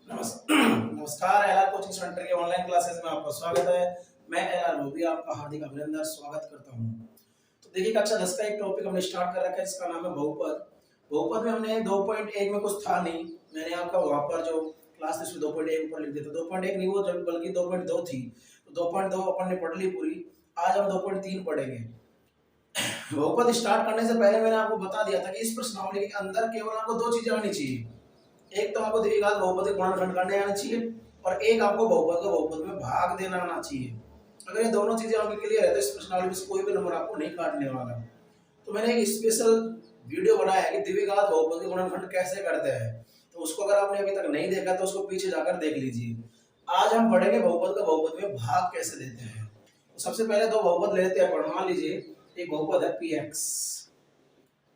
नमस्कार LR coaching centre के online classes में आपका स्वागत है। मैं एलआर मोदी आपका हार्दिक अभिनंदन स्वागत करता हूं। तो देखिए कक्षा 10 का एक टॉपिक हमने स्टार्ट कर रखा है जिसका नाम है बहुपद। बहुपद में हमने 2.1 में कुछ था नहीं, मैंने आपका वहां पर जो क्लास में 2.1 ऊपर लिख दिया था। 2.1 नहीं वो जब बल्कि 2.2 थी, तो 2.2 अपन ने पढ़ ली पूरी। आज हम 2.3 पढ़ेंगे। बहुपद स्टार्ट करने से पहले मैंने आपको बता दिया था कि इस प्रश्नावली के अंदर केवल आपको दो चीजें आनी चाहिए। एक तो आपको द्विघात बहुपद के गुणनखंड करने आना चाहिए और एक आपको बहुपद का बहुपद में भाग देना आना चाहिए। अगर ये दोनों चीजें आपकी क्लियर है तो इस प्रश्नावली में कोई भी नंबर आपको नहीं काटने वाला। तो मैंने एक स्पेशल वीडियो बनाया है कि द्विघात बहुपद के गुणनखंड कैसे करते हैं, तो उसको अगर आपने अभी तक नहीं देखा तो उसको पीछे जाकर देख लीजिए। आज हम पढ़ेंगे बहुपद का बहुपद में भाग कैसे देते हैं। तो सबसे पहले दो बहुपद लेते हैं। मान लीजिए एक बहुपद है px,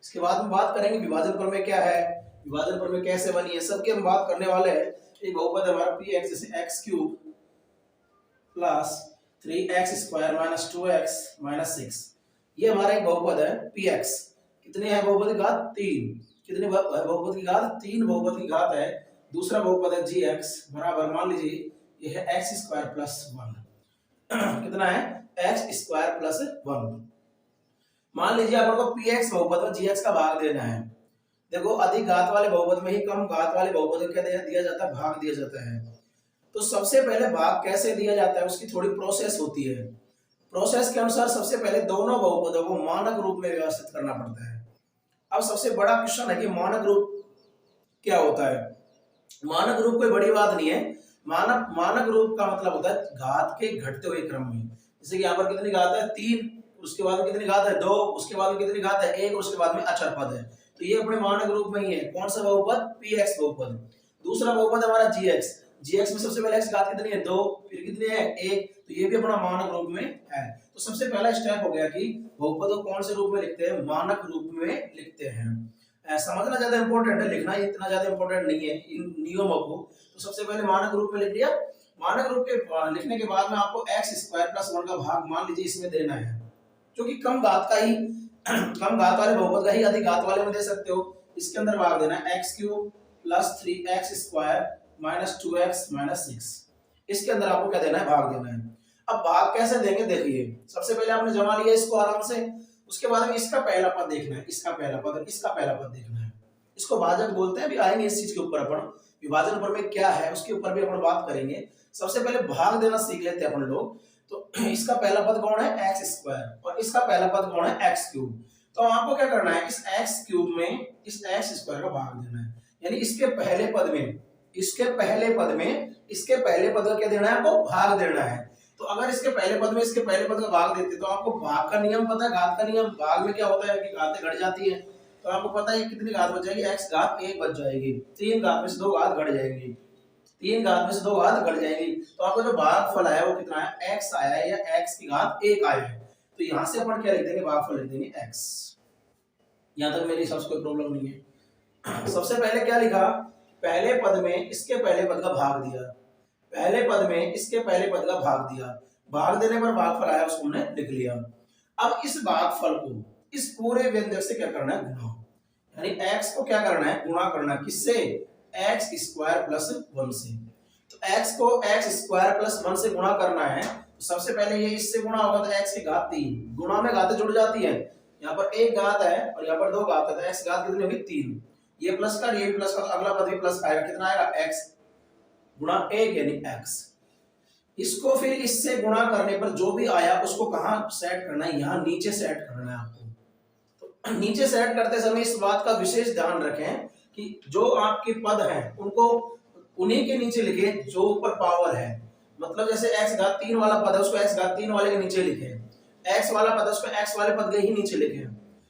इसके बाद में बात करेंगे विभाजन प्रमेय क्या है, विभाजन प्रमेय कैसे बनी है, सबके हम बात करने वाले हैं। एक बहुपद है हमारा px, जैसे x³ plus 3x² minus 2x minus 6, ये हमारा एक बहुपद है px। कितने है बहुपद की घात 3, कितने बहुपद की घात 3 बहुपद की घात है। दूसरा बहुपद है gx बराबर, मान लीजिए ये है x² प्लस 1 कितना है x² प्लस 1। मान लीजिए आपको px बहुपद में gx का भाग देना है। देखो अधिक घात वाले बहुपद में ही कम घात वाले बहुपद को क्या दिया जाता है, भाग दिया जाता है। तो सबसे पहले भाग कैसे दिया जाता है उसकी थोड़ी प्रोसेस होती है। प्रोसेस के अनुसार सबसे पहले दोनों बहुपदों को मानक रूप में व्यवस्थित करना पड़ता है। अब सबसे बड़ा क्वेश्चन है कि मानक रूप क्या होता है। मानक रूप कोई बड़ी बात नहीं है। मानक रूप का मतलब होता है घात के घटते हुए क्रम में। जैसे कि यहाँ पर कितनी घात है 3, उसके बाद में कितनी घात है 2, उसके बाद में कितनी घात है 1, उसके बाद में अचर पद है। तो ये अपने मानक रूप में ही है। कौन सा बहुपद, px बहुपद। दूसरा बहुपद हमारा gx, gx में सबसे पहले x घात कितनी है 2, फिर कितनी है 1, तो ये भी अपना मानक रूप में है। तो सबसे पहला स्टेप हो गया कि बहुपद को कौन से रूप में लिखते हैं, मानक रूप में लिखते हैं। समझना ज्यादा इंपॉर्टेंट है, लिखना इतना ज्यादा इंपॉर्टेंट नहीं है इन नियमों को। तो सबसे पहले मानक रूप में लिख दिया। मानक रूप के लिखने के बाद में आपको x² प्लस 1 का भाग मान लीजिए इसमें देना है, जो कि कम घात का ही कम घात वाले बहुपद का ही अधिक घात वाले में दे सकते हो। इसके अंदर भाग देना है x³ plus 3x² minus 2x minus 6, इसके अंदर आपको क्या देना है, भाग देना है। अब भाग कैसे देंगे देखिए, सबसे पहले आपने जमा लिया इसको आराम से, उसके बाद में इसका पहला पद देखना है, इसका पहला पद, इसका पहला पद देखना है। इसको भाजक बोलते हैं। अभी आएंगे इस चीज के ऊपर, अपन विभाजन प्रमेय क्या है उसके ऊपर भी अपन बात करेंगे। सबसे पहले भाग देना सीख लेते हैं अपन लोग। तो इसका पहला पद कौन है x² और इसका पहला पद कौन है x³। तो आपको क्या करना है, इस x³ में इस x² का भाग देना है, यानी इसके पहले पद में, इसके पहले पद में इसके पहले पद का क्या देना है, आपको भाग देना है। तो अगर इसके पहले पद में इसके पहले पद का भाग देते तो आपको भाग का नियम पता है, घात का नियम। भाग में क्या होता है कि घातें घट जाती है, तो आपको पता है कितनी घात बच जाएगी, x घात 1 बच जाएगी, 3 घात में से 2 घात घट जाएंगी, 3 घात में से 2 घात घट जाएंगी। तो आपको जो भागफल आया वो कितना है, x आया है या x की घात 1 आया है। तो यहां से अपन क्या लिख देंगे, भागफल लिख देंगे x। यहां तक मेरे हिसाब से कोई प्रॉब्लम नहीं है। सबसे पहले क्या लिखा, पहले पद में इसके पहले पद का भाग दिया, पहले पद में इसके पहले पद का भाग दिया, भाग देने पर भागफल आया उसको हमने लिख लिया। अब इस भागफल को इस पूरे व्यंजक से क्या करना है, गुणा, यानी x को क्या करना है, गुणा करना है, किससे, x² प्लस 1 से। तो x को x² प्लस 1 से गुणा करना है। तो सबसे पहले ये इससे गुणा होगा तो x की घात 3, गुणा में घातें जुड़ जाती है, यहाँ पर 1 घात है और यहाँ पर 2 घात है, तो x घात कितनी होगी 3, ये प्लस का ये प्लस का, तो अगला पद भी प्लस आएगा, कितना आएगा x गुणा 1 यानी x। इसको फिर इससे गुणा करने पर जो भी आया उसको कहां सेट करना है, यहाँ नीचे सेट करना है आपको। तो नीचे सेट करते समय इस बात का विशेष ध्यान रखें कि जो आपके पद हैं उनको उन्हीं के नीचे लिखे जो ऊपर पावर है। मतलब जैसे x घात 3 वाला पद है उसको x घात 3 वाले के नीचे लिखे, x वाला पद है उसको x वाले पद के ही नीचे लिखे,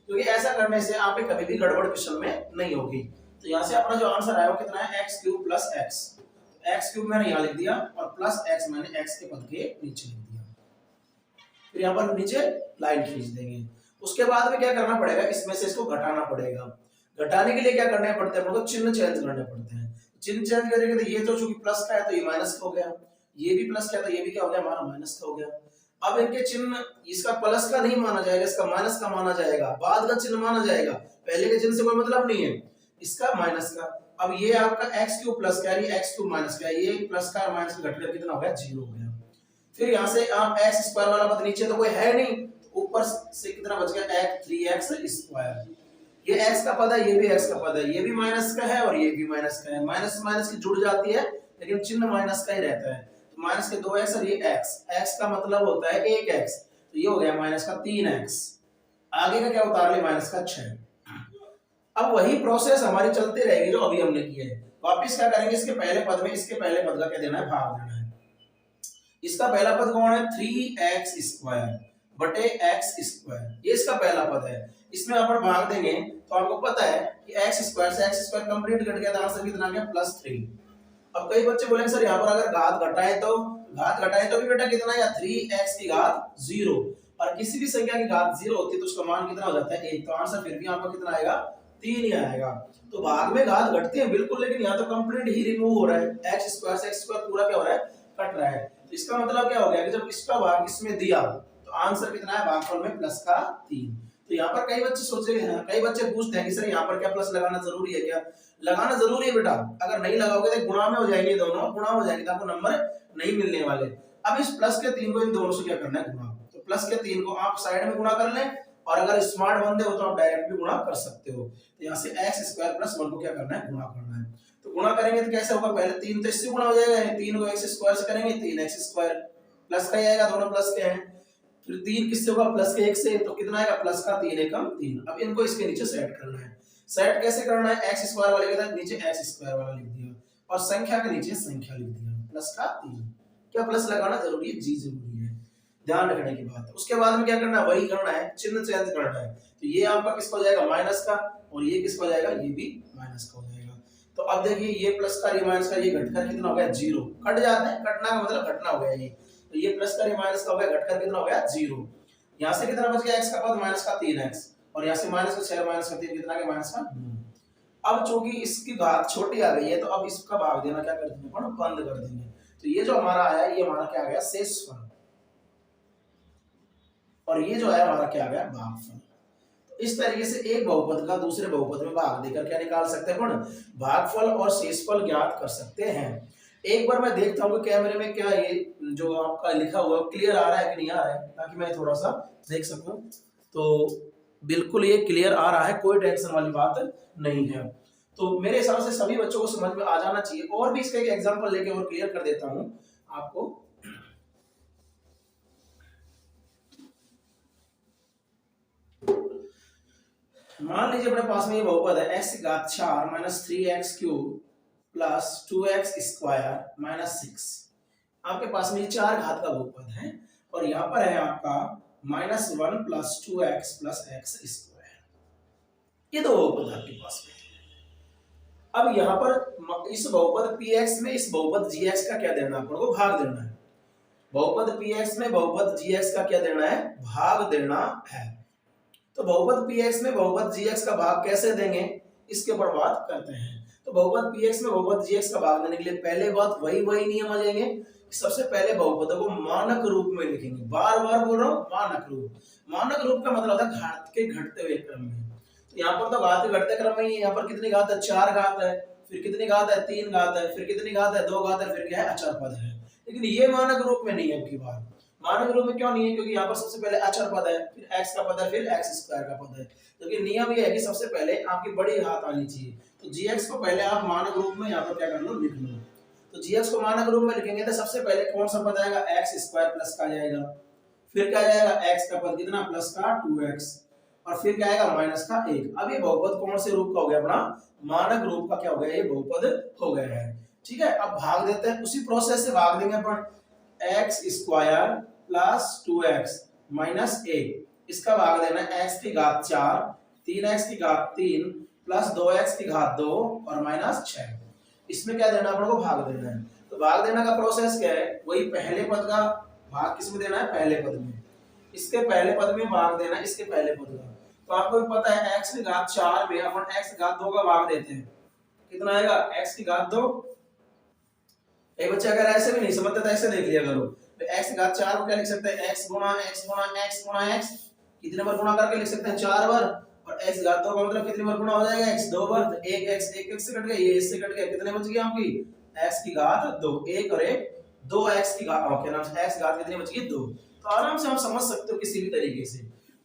क्योंकि ऐसा करने से आप कभी भी गड़बड़ क्वेश्चन में नहीं होगी। तो यहाँ से अपना जो आंसर आया वो कितना है, x³ प्लस x। x³ मैंने यहाँ लिख दिया और प्लस x मैंने x के पद के नीचे लिख दिया। फिर यहाँ पर नीचे लाइन खींच देंगे। उसके बाद में क्या करना पड़ेगा, इसमें से इसको घटाना पड़ेगा। घटाने के लिए क्या करने पड़ते हैं, हमको चिन्ह चेंज करने पड़ते हैं। चिन्ह चेंज करेंगे तो ये तो चूंकि प्लस का है तो ये माइनस का हो गया, ये भी प्लस का है तो ये भी क्या हो गया, हमारा माइनस का हो गया। अब इनके चिन्ह, इसका प्लस का नहीं माना जाएगा, इसका माइनस का माना जाएगा, बाद का चिन्ह माना जाएगा, पहले के चिन्ह से कोई मतलब नहीं है, इसका माइनस का। अब ये आपका एक्स क्यूब प्लस क्या है, एक्स क्यूब माइनस क्या है, ये प्लस का और माइनस का घटकर कितना हो गया, 0 हो गया। फिर यहाँ से आप एक्स स्क्वायर वाला पद नीचे तो कोई है नहीं, तो ऊपर से कितना बच गया, एक्स 3x स्क्वायर। ये x का पद है, ये भी x का पद है, ये भी माइनस का है और ये भी माइनस का है, माइनस माइनस की जुड़ जाती है लेकिन चिन्ह माइनस का ही रहता है। तो माइनस के 2x और ये x, x का मतलब होता है 1x, तो ये हो गया माइनस का 3x। आगे का क्या उतार ले, माइनस का 6। अब वही प्रोसेस हमारी चलती रहेगी जो अभी हमने किया है। वापिस क्या करेंगे, इसके पहले पद में इसके पहले पद का क्या देना है, भाग देना है। इसका पहला पद कौन है, 3x स्क्वायर बटे x स्क्वायर, ये इसका पहला पद है। इसमें अपन भाग देंगे तो आपको पता है कि x स्क्वायर से x स्क्वायर कंप्लीट कट गया, तो आंसर कितना आ गया, +3। अब कई बच्चे बोलेंगे सर यहाँ पर अगर घात घटाएं तो भी बेटा कितना है, 3x की घात 0, और किसी भी संख्या की घात 0 होती है तो उसका मान कितना हो जाता है, 1। तो आंसर फिर भी आपका कितना आएगा, 3 ही आएगा। तो भाग में घात घटती है बिल्कुल, लेकिन यहाँ तो कंप्लीट ही रिमूव हो रहा है, x स्क्वायर से x स्क्वायर पूरा क्या हो रहा है, कट रहा है। तो इसका मतलब क्या हो गया कि जब इसका भाग इसमें दिया तो आंसर कितना है, भागफल में +3। तो यहाँ पर कई बच्चे सोचे हैं, कई बच्चे पूछते हैं कि सर यहाँ पर क्या प्लस लगाना जरूरी है क्या, लगाना जरूरी है बेटा। अगर नहीं लगाओगे तो गुणा में हो जाएंगे, दोनों गुणा हो जाएंगे तो आपको नंबर नहीं मिलने वाले। अब इस प्लस के 3 को इन दोनों से क्या करना है, गुणा। तो प्लस के 3 को आप साइड में गुणा कर लें, और अगर स्मार्ट बंदे हो तो आप डायरेक्ट भी गुणा कर सकते हो। तो यहाँ से x स्क्वायर प्लस 1 को क्या करना है, गुणा करना है। तो गुणा करेंगे तो कैसे होगा, पहले 3 तो इससे गुणा हो जाएगा, 3 को x स्क्वायर से करेंगे 3x स्क्वायर, प्लस का ही आएगा, दोनों प्लस के हैं। फिर 3 किससे होगा, प्लस के 1 से, तो कितना आएगा, प्लस का 3 एकम 3। अब इनको इसके नीचे सेट करना है। सेट कैसे करना है, x स्क्वायर वाले के नीचे x स्क्वायर वाला लिख दिया और संख्या के नीचे संख्या लिख दिया, प्लस का 3। क्या प्लस लगाना जरूरी है, जी जरूरी है, ध्यान रखने की बात है। उसके बाद में क्या करना है, वही करना है, चिन्ह चेंज करना है। तो ये आपका किसका हो जाएगा, माइनस का, और ये किसका हो जाएगा, ये भी माइनस का हो जाएगा। तो अब देखिए ये प्लस का, ये माइनस का, ये घटकर कितना हो गया, 0। कट जाते हैं, कटना का मतलब घटना हो गया ये। तो ये प्लस का, ये माइनस का हो गया, घटकर कितना हो गया, 0। यहाँ से कितना बच गया, x का पद माइनस का 3x, और यहाँ से माइनस का 6 माइनस का 3 कितना गया, माइनस का 9। अब चूंकि इसकी घात छोटी आ गई है तो अब इसका भाग देना क्या कर देंगे, बंद कर देंगे। तो ये जो हमारा आया, ये हमारा क्या आ गया, शेषफल, और ये जो है हमारा क्या आ गया, भागफल। तो इस तरीके से एक बहुपद का दूसरे बहुपद में भाग देकर क्या निकाल सकते हैं, भागफल और शेषफल ज्ञात कर सकते हैं। एक बार मैं देखता हूँ कि कैमरे में क्या ये जो आपका लिखा हुआ क्लियर आ रहा है कि नहीं आ रहा है, ताकि मैं थोड़ा सा देख सकूं। तो बिल्कुल ये क्लियर आ रहा है, कोई टेंशन वाली बात नहीं है। तो मेरे हिसाब से सभी बच्चों को समझ में आ जाना चाहिए। और भी इसका एक एग्जांपल लेके और क्लियर कर देता हूं आपको। मान लीजिए अपने पास में ये बहुपद है x की घात 4 minus 3x cube plus 2x square minus 6। आपके पास में ये 4 घात का बहुपद है, और यहाँ पर है आपका -1 plus 2x plus x square. ये दो बहुपद आपके पास में। अब यहाँ पर इस बहुपद px में इस बहुपद gx का क्या देना है, आपको भाग देना है। बहुपद px में बहुपद gx का क्या देना है, भाग देना है। तो बहुपद px में बहुपद gx का भाग कैसे देंगे, इसके ऊपर बात करते हैं। तो बहुपद px में बहुपद gx का भाग देने के लिए पहले बात वही नियम आ जाएंगे। सबसे पहले बहुपदों को मानक रूप में लिखेंगे। बार बार बोल रहा हूँ, मानक रूप। मानक रूप का मतलब होता है घात के घटते हुए क्रम में। तो यहाँ पर तो घात के घटते क्रम में ही, यहाँ पर कितनी घात है, 4 घात है, फिर कितनी घात है, 3 घात है, फिर कितनी घात है, 2 घात है, फिर क्या है, अचर पद है। लेकिन ये मानक रूप में नहीं है। आपकी बात मानक रूप में क्यों नहीं है, क्योंकि यहाँ पर सबसे पहले अचर पद है, फिर x का पद है, फिर x स्क्वायर का पद है। क्योंकि नियम ये है कि सबसे पहले आपकी बड़ी घात आनी चाहिए। तो gx को पहले आप मानक रूप में यहाँ पर क्या कर लो, लिख लो। तो gx को मानक रूप में लिखेंगे तो सबसे पहले कौन सा पद आएगा, x स्क्वायर प्लस का जाएगा, फिर क्या जाएगा, x का पद कितना, प्लस का 2x, और फिर क्या आएगा, माइनस का 1। अब ये बहुपद कौन से रूप का हो गया, अपना मानक रूप का क्या हो गया, ये बहुपद हो गया है। ठीक है, अब भाग देते हैं, उसी प्रोसेस से भाग देंगे अपन। x square plus 2x minus 1, इसका भाग देना है x की घात 4, 3x की घात 3 प्लस 2x की घात 2 और माइनस 6। इसमें क्या देना अपन को, भाग देना है। तो भाग देना का प्रोसेस क्या है, वही पहले पद का भाग किसमें देना है, पहले पद में। इसके पहले पद में भाग देना है इसके पहले पद का। तो आपको भी पता है x की घात 4 में अपन x की घात 2 का भाग देते हैं, कितना आएगा, x की घात 2। एक बच्चे अगर ऐसे भी नहीं समझते तो ऐसे देख लिया करो। तो x की घात 4 को क्या लिख सकते हैं, x गुणा x गुणा x गुणा x, कितने बार गुणा करके लिख सकते हैं, 4 बार। और x घात 2 का मतलब कितनी बार गुणा हो जाएगा, x 2 बार, तो एक x से कट गया, ये इससे कट गया, कितने बच गए आपकी x की घात 2, एक और एक 2x की घात, क्या नाम से x घात कितनी बच गई 2। तो आराम से हम समझ सकते हो किसी भी तरीके से।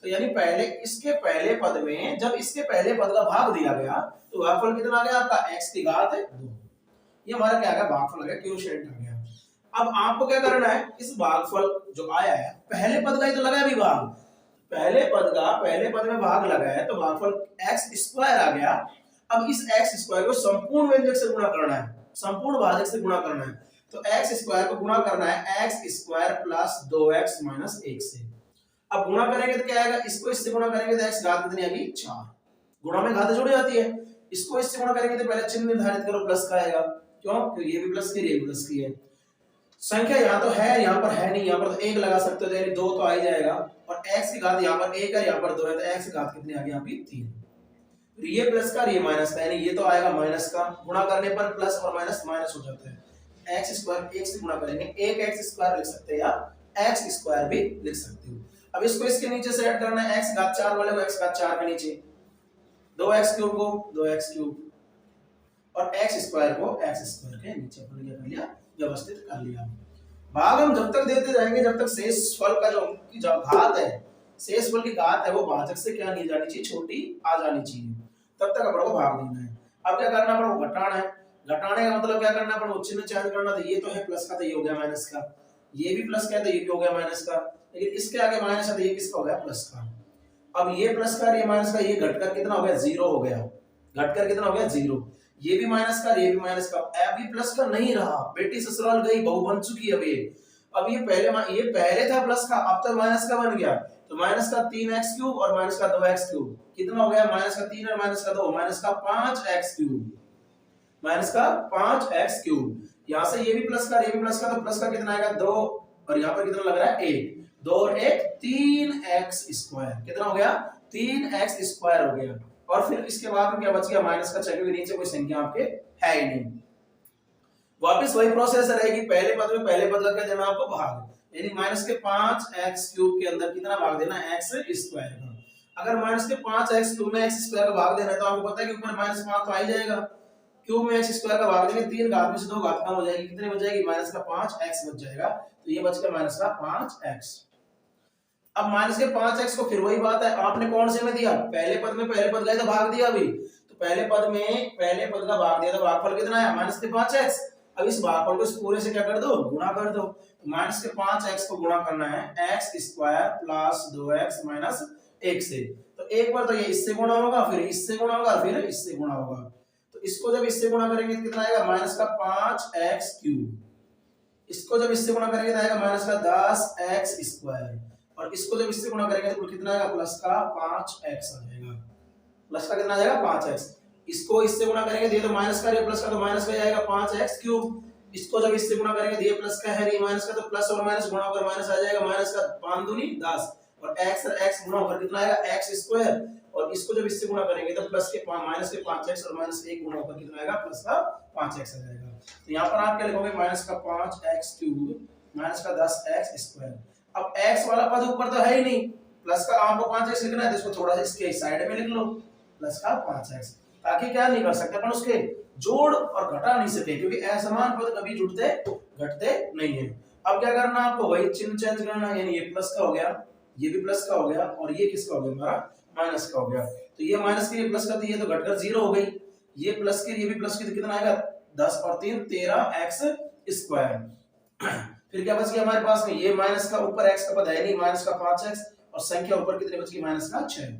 तो यानी पहले इसके पहले पद में जब इसके पहले पद का भाग दिया गया तो भागफल कितना आ गया आपका x की घात 2। ये हमारा क्या आ गया, भागफल आ गया, क्वोशिएंट आ गया। अब आपको क्या करना है, इस भागफल जो आया है पहले पद का ही तो लगा है भाग, पहले पद में भाग लगा है तो भागफल x स्क्वायर आ गया। अब इस x स्क्वायर को संपूर्ण व्यंजक से गुणा करना है, संपूर्ण भाजक से गुणा करना है। तो x स्क्वायर को गुणा करना है x square plus 2x minus 1 से। अब गुणा करेंगे तो क्या आएगा, इसको इससे गुणा करेंगे तो x घात कितनी आएगी 4, गुणा में घात जुड़ जाती है। इसको इससे गुणा करेंगे तो पहले चिन्ह निर्धारित करो, प्लस का आएगा, क्यों, क्योंकि ये भी प्लस की ये भी प्लस की है। संख्या यहाँ तो है, यहाँ पर है नहीं, यहाँ पर तो 1 लगा सकते हो, यानी 2 तो आ ही जाएगा, और x की घात यहाँ पर 1 है, यहाँ पर 2 है, तो x की घात कितनी आ गई यहाँ पे 3। ये प्लस का ये माइनस का, यानी ये तो आएगा माइनस का, गुणा करने पर प्लस और माइनस माइनस हो जाता है। x स्क्वायर 1 से गुणा करेंगे, एक x स्क्वायर लिख सकते हैं या x स्क्वायर भी लिख सकते हो। अब इसको इसके नीचे से ऐड करना है, x घात 4 वाले को x घात 4 के नीचे, 2x क्यूब को 2x क्यूब, और x स्क्वायर को x स्क्वायर के नीचे अपन क्या कर लिया, व्यवस्थित कर लिया। भाग हम जब तक देते जाएंगे जब तक शेष फल का जो घात है, शेष फल की घात है वो भाजक से क्या नहीं जानी चाहिए, छोटी आ जानी चाहिए, तब तक अपन को भाग देना है। अब क्या करना पड़ेगा, घटाना है। घटाने का मतलब क्या करना पड़ेगा, चिन्ह चेंज करना। तो ये तो है प्लस का, तो ये हो गया माइनस का, ये भी प्लस का है तो ये भी हो गया माइनस का, लेकिन इसके आगे माइनस है तो ये किसका हो गया, प्लस का। अब ये प्लस का, ये माइनस का, ये घटकर कितना हो गया, 0 हो गया, घटकर कितना हो गया 0। ये भी माइनस का, ये भी माइनस का, अभी प्लस का नहीं रहा, बेटी ससुराल गई, बहू बन चुकी है। अब ये पहले था प्लस का, अब तो माइनस का बन गया, तो माइनस का 3x क्यूब और माइनस का 2x क्यूब, कितना हो गया, माइनस का 3 और माइनस का 2, माइनस का 5x क्यूब, माइनस का 5x क्यूब। यहां से ये भी प्लस का, ये भी प्लस का, तो प्लस का कितना आएगा 2, और यहां पर कितना लग रहा है 1, 2 और 1 3x स्क्वायर, कितना हो गया 3x स्क्वायर हो गया। और फिर इसके बाद में क्या बच गया, माइनस का, क्योंकि नीचे कोई संख्या आपके है ही नहीं। वापस वही प्रोसेस रहेगी, पहले पद में पहले पद का क्या देना आपको, भाग, यानी माइनस के 5x क्यूब के अंदर कितना भाग देना, x स्क्वायर का। अगर माइनस के 5x क्यूब में x स्क्वायर का भाग देना है तो आपको पता है कि ऊपर माइनस 5 तो आ ही जाएगा, क्यूब में x स्क्वायर का भाग देंगे, 3 घात में से 2 घात कम हो जाएगी, कितनी बच जाएगी, माइनस का 5x बच जाएगा, तो ये बच गया माइनस का 5x। अब माइनस के 5x को फिर वही बात है, आपने कौन से में दिया, पहले पद में पहले पद का ही तो भाग दिया अभी, तो पहले पद में पहले पद का भाग दिया तो भागफल कितना है, माइनस के 5x। अब इस भागफल को इस पूरे से क्या कर दो, गुणा कर दो, तो माइनस के 5x को गुणा करना है x square plus 2x minus 1 से। तो एक बार तो ये इससे गुणा होगा, फिर इससे गुणा होगा, फिर इससे गुणा होगा, तो इसको जब इससे गुणा करेंगे तो कितना आएगा, माइनस का 5x क्यूब, इसको जब इससे गुणा करेंगे तो आएगा माइनस का 10x स्क्वायर, और इसको जब इससे गुणा करेंगे तो कितना आएगा, प्लस का 5x आ जाएगा, प्लस का कितना आ जाएगा 5x। इसको इससे गुणा करेंगे तो ये तो माइनस का, ये प्लस का, तो माइनस का आएगा 5x क्यूब। इसको जब इससे गुणा करेंगे तो ये प्लस का है, ये माइनस का, तो प्लस और माइनस गुणा होकर माइनस आ जाएगा, माइनस का 5 दूनी 10, और x और x गुणा होकर कितना आएगा x स्क्वायर, और इसको जब इससे गुणा करेंगे तो प्लस के माइनस के 5x और माइनस 1 गुणा होकर कितना आएगा, प्लस का 5x आ जाएगा। तो यहां पर आप क्या लिखोगे, माइनस का 5x क्यूब माइनस का 10x स्क्वायर। अब x वाला पद ऊपर तो है ही नहीं, प्लस का आपको 5x लिखना है तो इसको थोड़ा सा इसके साइड में लिख लो, प्लस का 5x, ताकि क्या नहीं कर सकते अपन उसके जोड़ और घटा नहीं सके, क्योंकि असमान पद कभी जुड़ते घटते नहीं है। अब क्या करना आपको, वही चिन्ह चेंज करना, यानी ये प्लस का हो गया, ये भी प्लस का हो गया, और ये किसका हो गया, हमारा माइनस का हो गया। तो ये माइनस की, ये प्लस का, तो ये तो घटकर 0 हो गई, ये प्लस की, ये भी प्लस की, तो कितना आएगा 10 और 3 13x स्क्वायर। फिर क्या बच गया हमारे पास में, ये माइनस का, ऊपर x का पद है नहीं, माइनस का 5x, और संख्या ऊपर कितनी बच गई, माइनस का 6।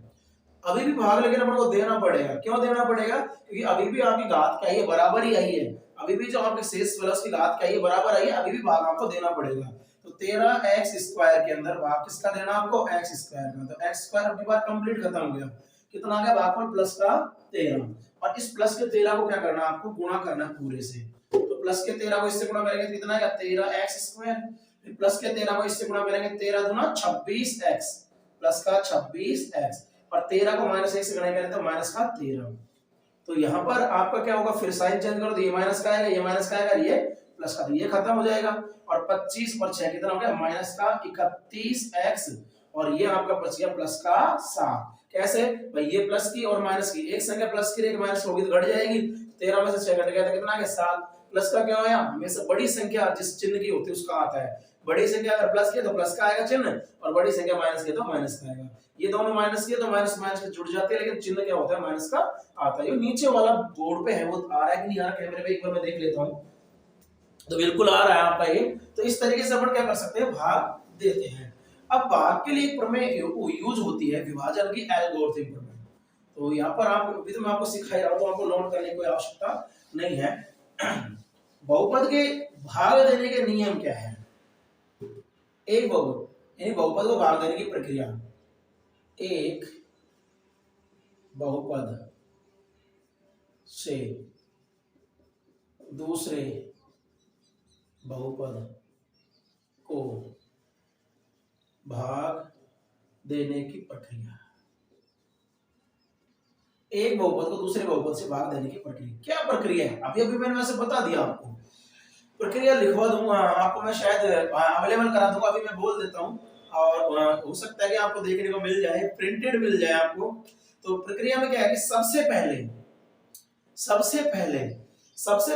अभी भी भाग लेकिन अपन को देना पड़ेगा, क्यों देना पड़ेगा, क्योंकि अभी भी आपकी घात क्या है, बराबर ही आई है, अभी भी जो आपके शेष प्लस की घात क्या है, बराबर आई है, अभी भी भाग आपको देना पड़ेगा। तो 13x स्क्वायर के अंदर भाग किसका देना आपको, x स्क्वायर का, तो x स्क्वायर अपनी बात कंप्लीट खत्म हो गया, कितना आ गया भागफल प्लस का 13, और इस प्लस के 13 को क्या करना आपको, गुणा करना पूरे से, तो प्लस के 13 को इससे गुणा करेंगे तो कितना आएगा 13x स्क्वायर, फिर प्लस के 13 को इससे गुणा करेंगे 13 दूना 26x, प्लस का 26x, और 13 को माइनस 1 से गुणा करें तो माइनस का 13। तो यहाँ पर आपका क्या होगा, फिर साइन चेंज करो तो ये माइनस का आएगा, ये माइनस का आएगा, ये प्लस का, तो ये खत्म हो जाएगा, और 25 और 6 कितना हो गया, माइनस का 31x, और ये आपका बच गया प्लस का 7। कैसे भाई, ये प्लस की और माइनस की, एक संख्या प्लस की एक माइनस होगी तो घट जाएगी। 13 में से 6 घट गया तो कितना आ गया 7। प्लस का क्या होया, हमेशा बड़ी संख्या जिस चिन्ह की होती है उसका आता है। बड़ी संख्या अगर प्लस की है तो प्लस का आएगा चिन्ह, और बड़ी संख्या माइनस की है तो माइनस का आएगा। ये दोनों माइनस की है तो माइनस माइनस के जुड़ जाते हैं, लेकिन चिन्ह क्या होता है माइनस का आता है। ये नीचे वाला बोर्ड पे है, वो आ रहा है कि नहीं आ रहा कैमरे में, एक बार मैं देख लेता हूँ। तो बिल्कुल आ रहा है आपका ये। तो इस तरीके से अपन क्या कर सकते हैं, भाग देते हैं। अब भाग के लिए एक प्रमेय यूज होती है, विभाजन की एल्गोरिथम प्रमेय। तो यहाँ पर आप अभी तो मैं आपको सिखा ही रहा हूँ, तो आपको नोट करने की कोई आवश्यकता नहीं है। बहुपद के भाग देने के नियम क्या है? एक बहुपद यानी बहुपद को भाग देने की प्रक्रिया, एक बहुपद से दूसरे बहुपद को भाग देने की प्रक्रिया। एक बहुपद को दूसरे बहुपद से भाग देने की प्रक्रिया, क्या प्रक्रिया है? अभी अभी मैंने वैसे बता दिया आपको, प्रक्रिया लिखवा दूंगा आपको, मैं शायद अवेलेबल करा दूंगा, अभी मैं बोल देता हूँ। और हो सकता है कि आपको देखने को मिल जाए, प्रिंटेड मिल जाए आपको। तो प्रक्रिया में क्या है कि सबसे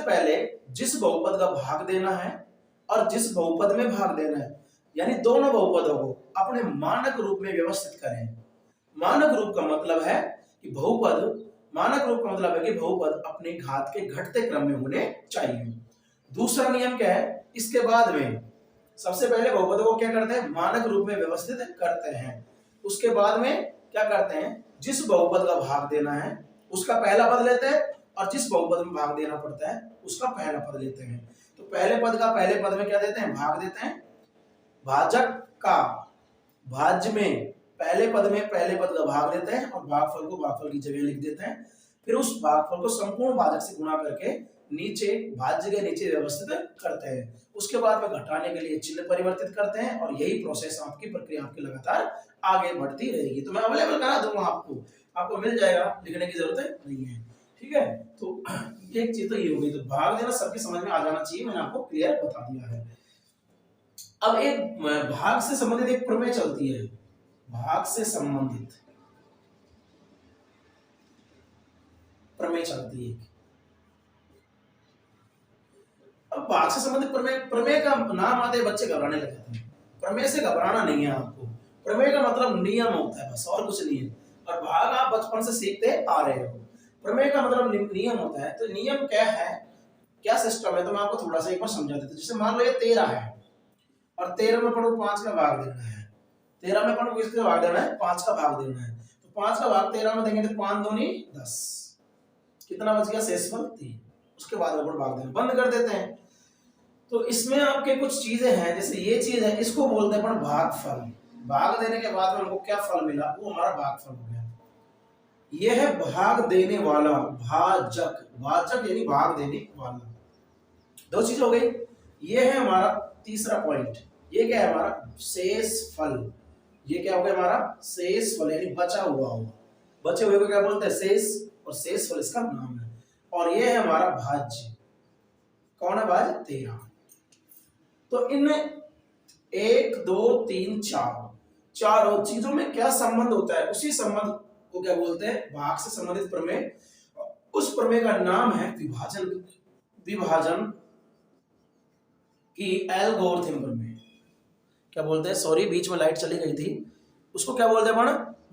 पहले जिस बहुपद का भाग देना है और जिस बहुपद में भाग देना है, यानी दोनों बहुपदों को अपने मानक रूप में व्यवस्थित करें। मानक रूप का मतलब है कि बहुपद अपने घात के घटते क्रम में होने चाहिए। दूसरा नियम क्या है, इसके बाद में सबसे पहले बहुपदों को क्या करते हैं, मानक रूप में व्यवस्थित करते हैं। उसके बाद में क्या करते हैं, जिस बहुपद का भाग देना है उसका पहला पद लेते हैं, और जिस बहुपद में भाग देना पड़ता है उसका पहला पद लेते हैं। तो पहले पद का पहले पद में क्या देते हैं, भाग देते हैं। भाजक का भाज्य में पहले पद का भाग देते हैं, और भागफल को भागफल की जगह लिख देते हैं। फिर उस भागफल को संपूर्ण भाजक से गुणा करके नीचे भाज्य के नीचे व्यवस्थित करते हैं। उसके बाद में घटाने के लिए चिन्ह परिवर्तित करते हैं, और यही प्रोसेस आपकी प्रक्रिया आपकी लगातार आगे बढ़ती रहेगी। तो मैं अवेलेबल करा दूंगा आपको मिल जाएगा, लिखने की जरूरत नहीं है। ठीक है, तो एक चीज तो ये हो गई। तो भाग देना सबके समझ में आ जाना चाहिए, मैंने आपको क्लियर बता दिया है। अब एक भाग से संबंधित एक प्रमेय चलती है, भाग से संबंधित प्रमेय चलती है। अब भाग से संबंधित प्रमेय का नाम आते बच्चे घबराने लग जाते हैं। प्रमेय से घबराना नहीं है आपको, प्रमेय का मतलब नियम होता है, बस और कुछ नहीं है। और भाग आप बचपन से सीखते आ रहे हो, प्रमेय का मतलब नियम होता है। तो नियम क्या है, क्या सिस्टम है, तो मैं आपको थोड़ा सा एक बार समझा देता हूं। जैसे मान लो ये 13 है, और 13 में पढ़ो 5 का भाग देना है। 13 में पढ़ो किसका भाग देना है, 5 का भाग देना है। तो 5 का भाग 13 में देंगे तो 5 दूनी 10, कितना बच गया, शेषफल 3। उसके बाद ऊपर भाग देना बंद कर देते हैं। तो इसमें आपके कुछ चीजें हैं, जैसे ये चीज है, इसको बोलते हैं भागफल। भाग देने के बाद में हमको क्या फल मिला, वो हमारा भागफल हो गया। ये है भाग देने वाला, भाजक यानी भाग देने वाला। दो चीज हो गई। ये है हमारा तीसरा पॉइंट, ये क्या है हमारा शेषफल। ये क्या हो गया हमारा शेषफल, यानी बचा हुआ होगा। बचे हुए को क्या बोलते हैं, शेष, और शेषफल इसका नाम है। और ये है हमारा भाज्य, कौन है भाज्य, 13। तो इन 1 2 3 4 चारों चीजों में क्या संबंध होता है, उसी संबंध को क्या बोलते हैं, भाग से संबंधित प्रमेय। उस प्रमेय का नाम है विभाजन की एल्गोरिथम प्रमेय। क्या बोलते हैं, सॉरी बीच में लाइट चली गई थी, उसको क्या बोलते हैं,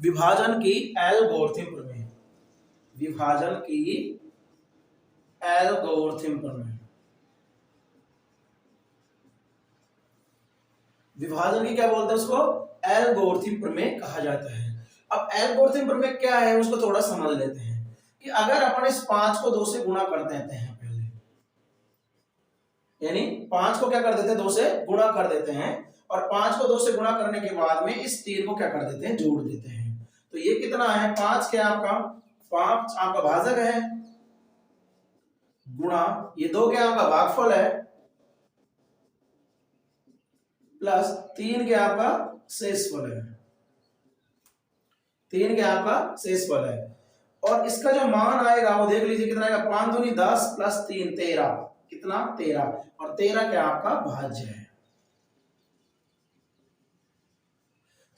विभाजन की एल्गोरिथम प्रमेय। विभाजन की एल्गोरिथम प्रमेय, विभाजन की क्या बोलते हैं, उसको एल्गोरिथम प्रमेय कहा जाता है। अब एल्गोरिथम प्रमेय क्या है उसको थोड़ा समझ लेते हैं, कि अगर अपन इस 5 को 2 से गुणा कर देते हैं पहले, यानी 5 को क्या कर देते हैं, 2 से गुणा कर देते हैं, और 5 को 2 से गुणा करने के बाद में इस 3 को क्या कर देते हैं, जोड़ देते हैं। तो ये कितना है, 5 क्या आपका, 5 आपका भाजक है, गुणा ये 2 क्या आपका भागफल है, प्लस 3 क्या आपका शेषफल है, 3 क्या आपका शेषफल है। और इसका जो मान आएगा वो देख लीजिए कितना आएगा, 5 दूनी 10 प्लस 3 13, कितना 13, और 13 क्या आपका भाज्य है।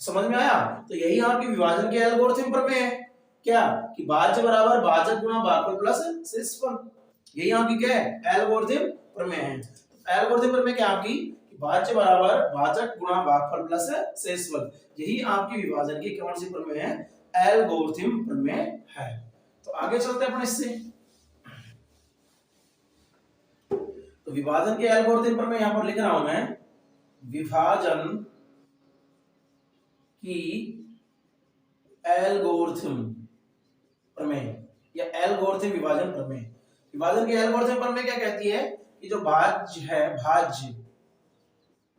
समझ में आया? तो यही आपकी विभाजन के एल्गोरिथम प्रमेय है। क्या कि भाज्य बराबर भाजक गुणा भागफल प्लस शेषफल। यही आपकी क्या है? एल्गोरिथम प्रमेय है। एल्गोरिथम प्रमेय क्या आपकी? भाज्य बराबर भाजक गुणा भागफल प्लस शेषफल। यही आपकी विभाजन की कौन सी प्रमेय है? एल्गोरिथम प्रमेय है। तो आगे चलते हैं अपन इससे। तो विभाजन के एल्गोरिथम प्रमेय यहां पर लिख रहा हूं मैं, विभाजन की एल्गोरिथम प्रमेय या एल्गोरिथम विभाजन प्रमेय। विभाजन की एल्गोरिथम प्रमेय क्या कहती है कि जो भाज्य है, भाज्य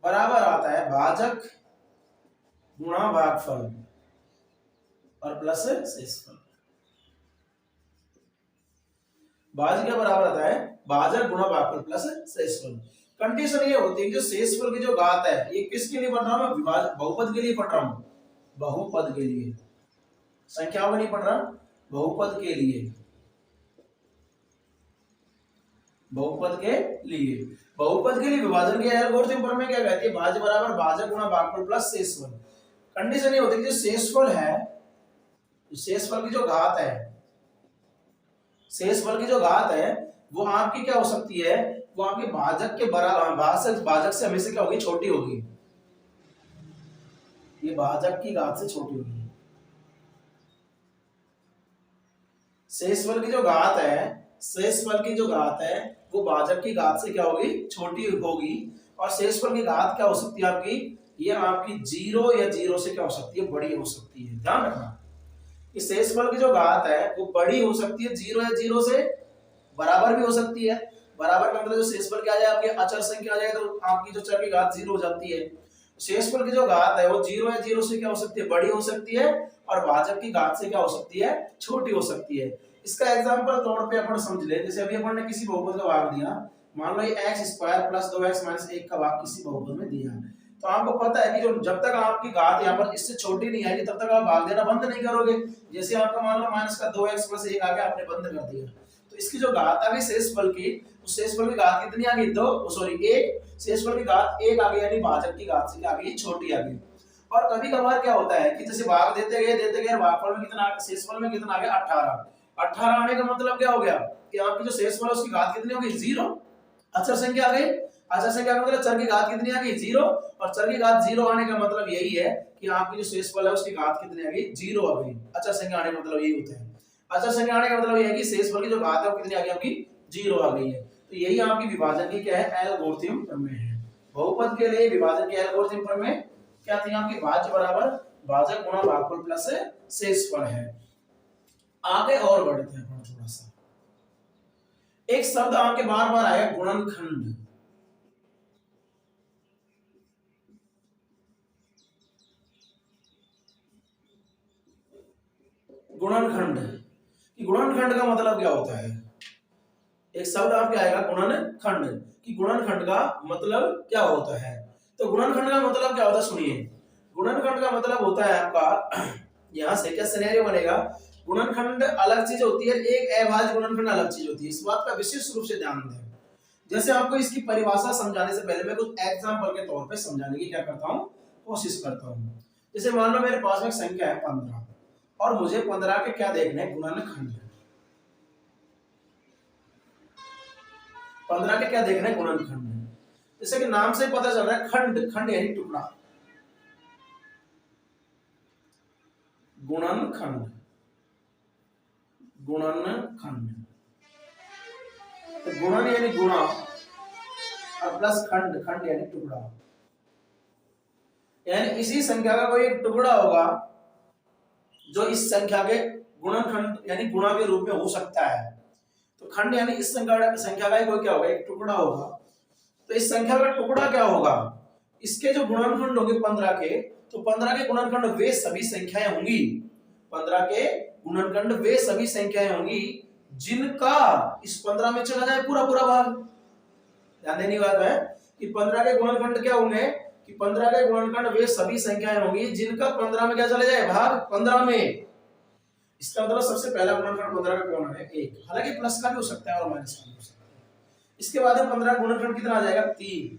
बराबर आता है भाजक गुणा भागफल और प्लस शेषफल। भाज्य के बराबर आता है भाजक गुणा भागफल प्लस शेषफल। कंडीशन ये होती है कि जो शेषफल की जो घात है, ये किसके लिए पढ़ रहा हूं मैं? विभाजन बहुपद के लिए पढ़ रहा हूं, बहुपद के लिए, संख्याओं में नहीं पढ़ रहा, बहुपद के लिए, बहुपद के लिए। बहुपद के लिए विभाजन के एल्गोरिथम प्रमेय क्या कहती है? भाज्य बराबर भाजक गुणा भागफल प्लस शेषफल। कंडीशन ये होती है कि जो शेषफल है, शेषफल की जो घात है, शेषफल की जो घात है वो आपकी क्या हो सकती है? वो आपके भाजक के बराबर, भाजक से हमेशा क्या होगी? छोटी होगी। ये भाजक की घात से छोटी होगी। शेषफल की जो घात है, शेषफल की जो घात है वो भाजक की घात से क्या होगी? छोटी होगी। और शेषफल की घात क्या हो सकती है आपकी? ये आपकी 0 या 0 से क्या हो सकती है? बड़ी हो सकती है। ध्यान रखना, इस शेषफल की जो घात है वो बड़ी हो सकती है 0 या 0 से, बराबर भी हो सकती है। बराबर का मतलब जो शेषफल क्या आ जाए आपके अचर संख्या आ जाए तो आपकी जो चर की घात 0 हो जाती है। शेषफल की जो घात है वो 0 या 0 से क्या हो सकती है? बड़ी हो सकती है। और भाजक की घात से क्या हो सकती है? छोटी हो सकती है। इसका एग्जांपल तौर पे अपन समझ ले, जैसे अभी अपन ने किसी बहुपद का भाग दिया, मान लो ये x² प्लस 2x माइनस 1 का भाग किसी बहुपद में दिया, तो आपको पता है कि जो जब तक आपकी घात यहाँ पर इससे छोटी नहीं आएगी तब तक आप भाग देना बंद नहीं करोगे। जैसे आपका मान लो माइनस का 2x प्लस 1 आ गया, आपने बंद कर दिया, तो इसकी जो घात आ गई शेषफल की, उस शेषफल की घात कितनी आ गई? 2, सॉरी 1। शेषफल की घात 1 आ गई, यानी भाजक की घात से क्या आ गई? छोटी आ गई। और कभी कभार क्या होता है कि जैसे भाग देते गए भागफल में कितना, शेषफल में कितना आ गया? 18। 18 आने का मतलब क्या हो गया कि आपकी जो शेषफल है उसकी घात कितनी हो गई? 0। अचर संख्या आ गई। अचर संख्या का मतलब चर की घात कितनी आ गई? 0। और चर की घात 0 आने का मतलब यही है कि आपकी जो शेषफल है उसकी घात कितनी आ गई? 0 आ गई। अचर संख्या आने का मतलब यही होता है। अचर संख्या आने का मतलब यह है कि शेषफल की जो घात है वो कितनी आ गई? आपकी 0 आ गई है। तो यही आपकी विभाजन की क्या है? एल्गोरिथम प्रमेय है। बहुपद के लिए विभाजन की एल्गोरिथम प्रमेय क्या थी? आपकी भाज्य बराबर भाजक गुणा भागफल प्लस शेषफल है। आगे और बढ़ते हैं थोड़ा सा। एक शब्द आपके बार बार आया, गुणनखंड। गुणनखंड, गुणनखंड का मतलब क्या होता है? एक शब्द आपके आएगा गुणनखंड, कि गुणनखंड का मतलब क्या होता है? तो गुणनखंड का मतलब क्या होता है? सुनिए, गुणनखंड का मतलब होता है आपका, यहां से क्या सिनेरियो बनेगा? गुणनखंड अलग चीज होती है, एक अभाज्य गुणनखंड अलग चीज होती है। इस बात का विशेष रूप से ध्यान दें। जैसे आपको इसकी परिभाषा समझाने से पहले मैं कुछ एग्जांपल के तौर पे समझाने की क्या करता हूं? कोशिश करता हूं। जैसे मान लो मेरे पास में एक संख्या है 15 और मुझे 15 के क्या देखना है? गुणनखंड। 15 के क्या देखना है? गुणनखंड। जैसे कि नाम से पता चल रहा है, खंड, खंड यानी टुकड़ा, गुणनखंड, गुणनखंड। तो गुणन यानी गुणा और प्लस खंड, खंड यानी टुकड़ा। यानी इसी संख्या का कोई एक टुकड़ा होगा जो इस संख्या के गुणनखंड यानी गुणा के रूप में हो सकता है। तो खंड यानी इस संख्या का कोई क्या होगा? एक टुकड़ा होगा। तो इस संख्या का टुकड़ा क्या होगा? इसके जो गुणनखंड होंगे 15 के, तो 15 के गुणनखंड वे सभी संख्याएं होंगी, 15 के गुणनखंड वे सभी संख्याएं होंगी जिनका इस 15 में चला जाए पूरा पूरा भाग। ध्यान देने की बात है कि 15 के गुणनखंड क्या होंगे? कि 15 के गुणनखंड वे सभी संख्याएं होंगी जिनका 15 में क्या चले जाए? भाग 15 में। इसका मतलब सबसे पहला गुणनखंड 15 का कौन है? 1। हालांकि प्लस का भी हो सकता है और माइनस का भी हो सकता है। इसके बाद 15 गुणनखंड कितना आ जाएगा? 3।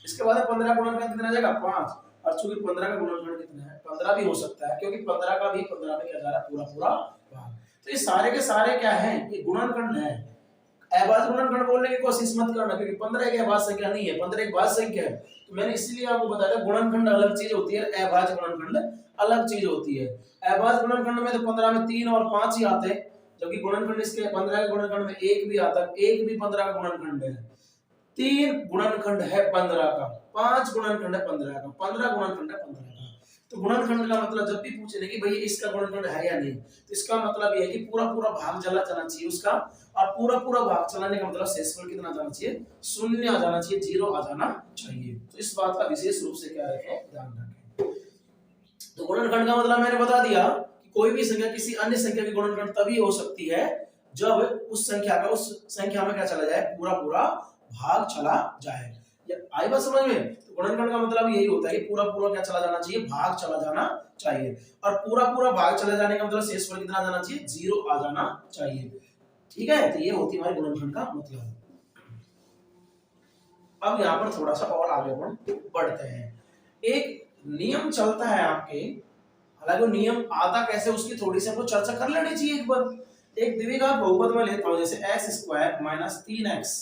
इसके बाद 15 गुणनखंड कितना आ जाएगा? 5। और चूंकि 15 का गुणनखंड कितना है 15 भी हो सकता है, क्योंकि 15 का भी 15 में क्या जा रहा है पूरा पूरा भाग। तो ये सारे के सारे क्या है, ये गुणनखंड है। अभाज्य गुणनखंड बोलने की कोशिश मत करना, क्योंकि 15 एक अभाज्य संख्या नहीं है, 15 एक भाज्य संख्या है। तो मैंने इसीलिए आपको बताया था गुणनखंड अलग चीज होती है, अभाज्य गुणनखंड अलग चीज होती है। अभाज्य गुणनखंड में तो 15 में 3 और 5 ही आते हैं, जबकि गुणनखंड इसके 15 के गुणनखंड में 1 भी आता है, 1 भी 15 का गुणनखंड है। 3 गुणनखंड है 15 का, 5 गुणनखंड है 15 का, 15 गुणनखंड है 15 का। तो गुणनखंड का मतलब जब भी पूछे ना कि भाई इसका गुणनखंड है या नहीं, तो इसका मतलब ये है कि पूरा पूरा भाग चला जाना चाहिए उसका, और पूरा पूरा भाग चलाने का मतलब शेषफल कितना जाना चाहिए, शून्य आ जाना चाहिए, 0 आ जाना चाहिए। तो इस बात का विशेष रूप से क्या रखें, ध्यान रखें। तो गुणनखंड का मतलब मैंने बता दिया कि कोई भी संख्या किसी अन्य संख्या की गुणनखंड तभी हो सकती है जब उस संख्या में क्या चला जाए, पूरा पूरा भाग चला जाए। आई बात समझ में? तो गुणनखंड का मतलब यही होता है कि पूरा पूरा क्या चला जाना चाहिए, भाग चला जाना चाहिए, और पूरा पूरा भाग चला जाने का मतलब शेषफल कितना आ जाना चाहिए, 0 आ जाना चाहिए। ठीक है, तो ये होती है हमारे गुणनखंड का मतलब। अब यहाँ पर थोड़ा सा और आगे बढ़ते हैं। एक नियम चलता है आपके, हालांकि वो नियम आता कैसे उसकी थोड़ी सी हमको चर्चा कर लेनी चाहिए एक बार। एक द्विघात बहुपद में लेता हूं, जैसे x² - 3x,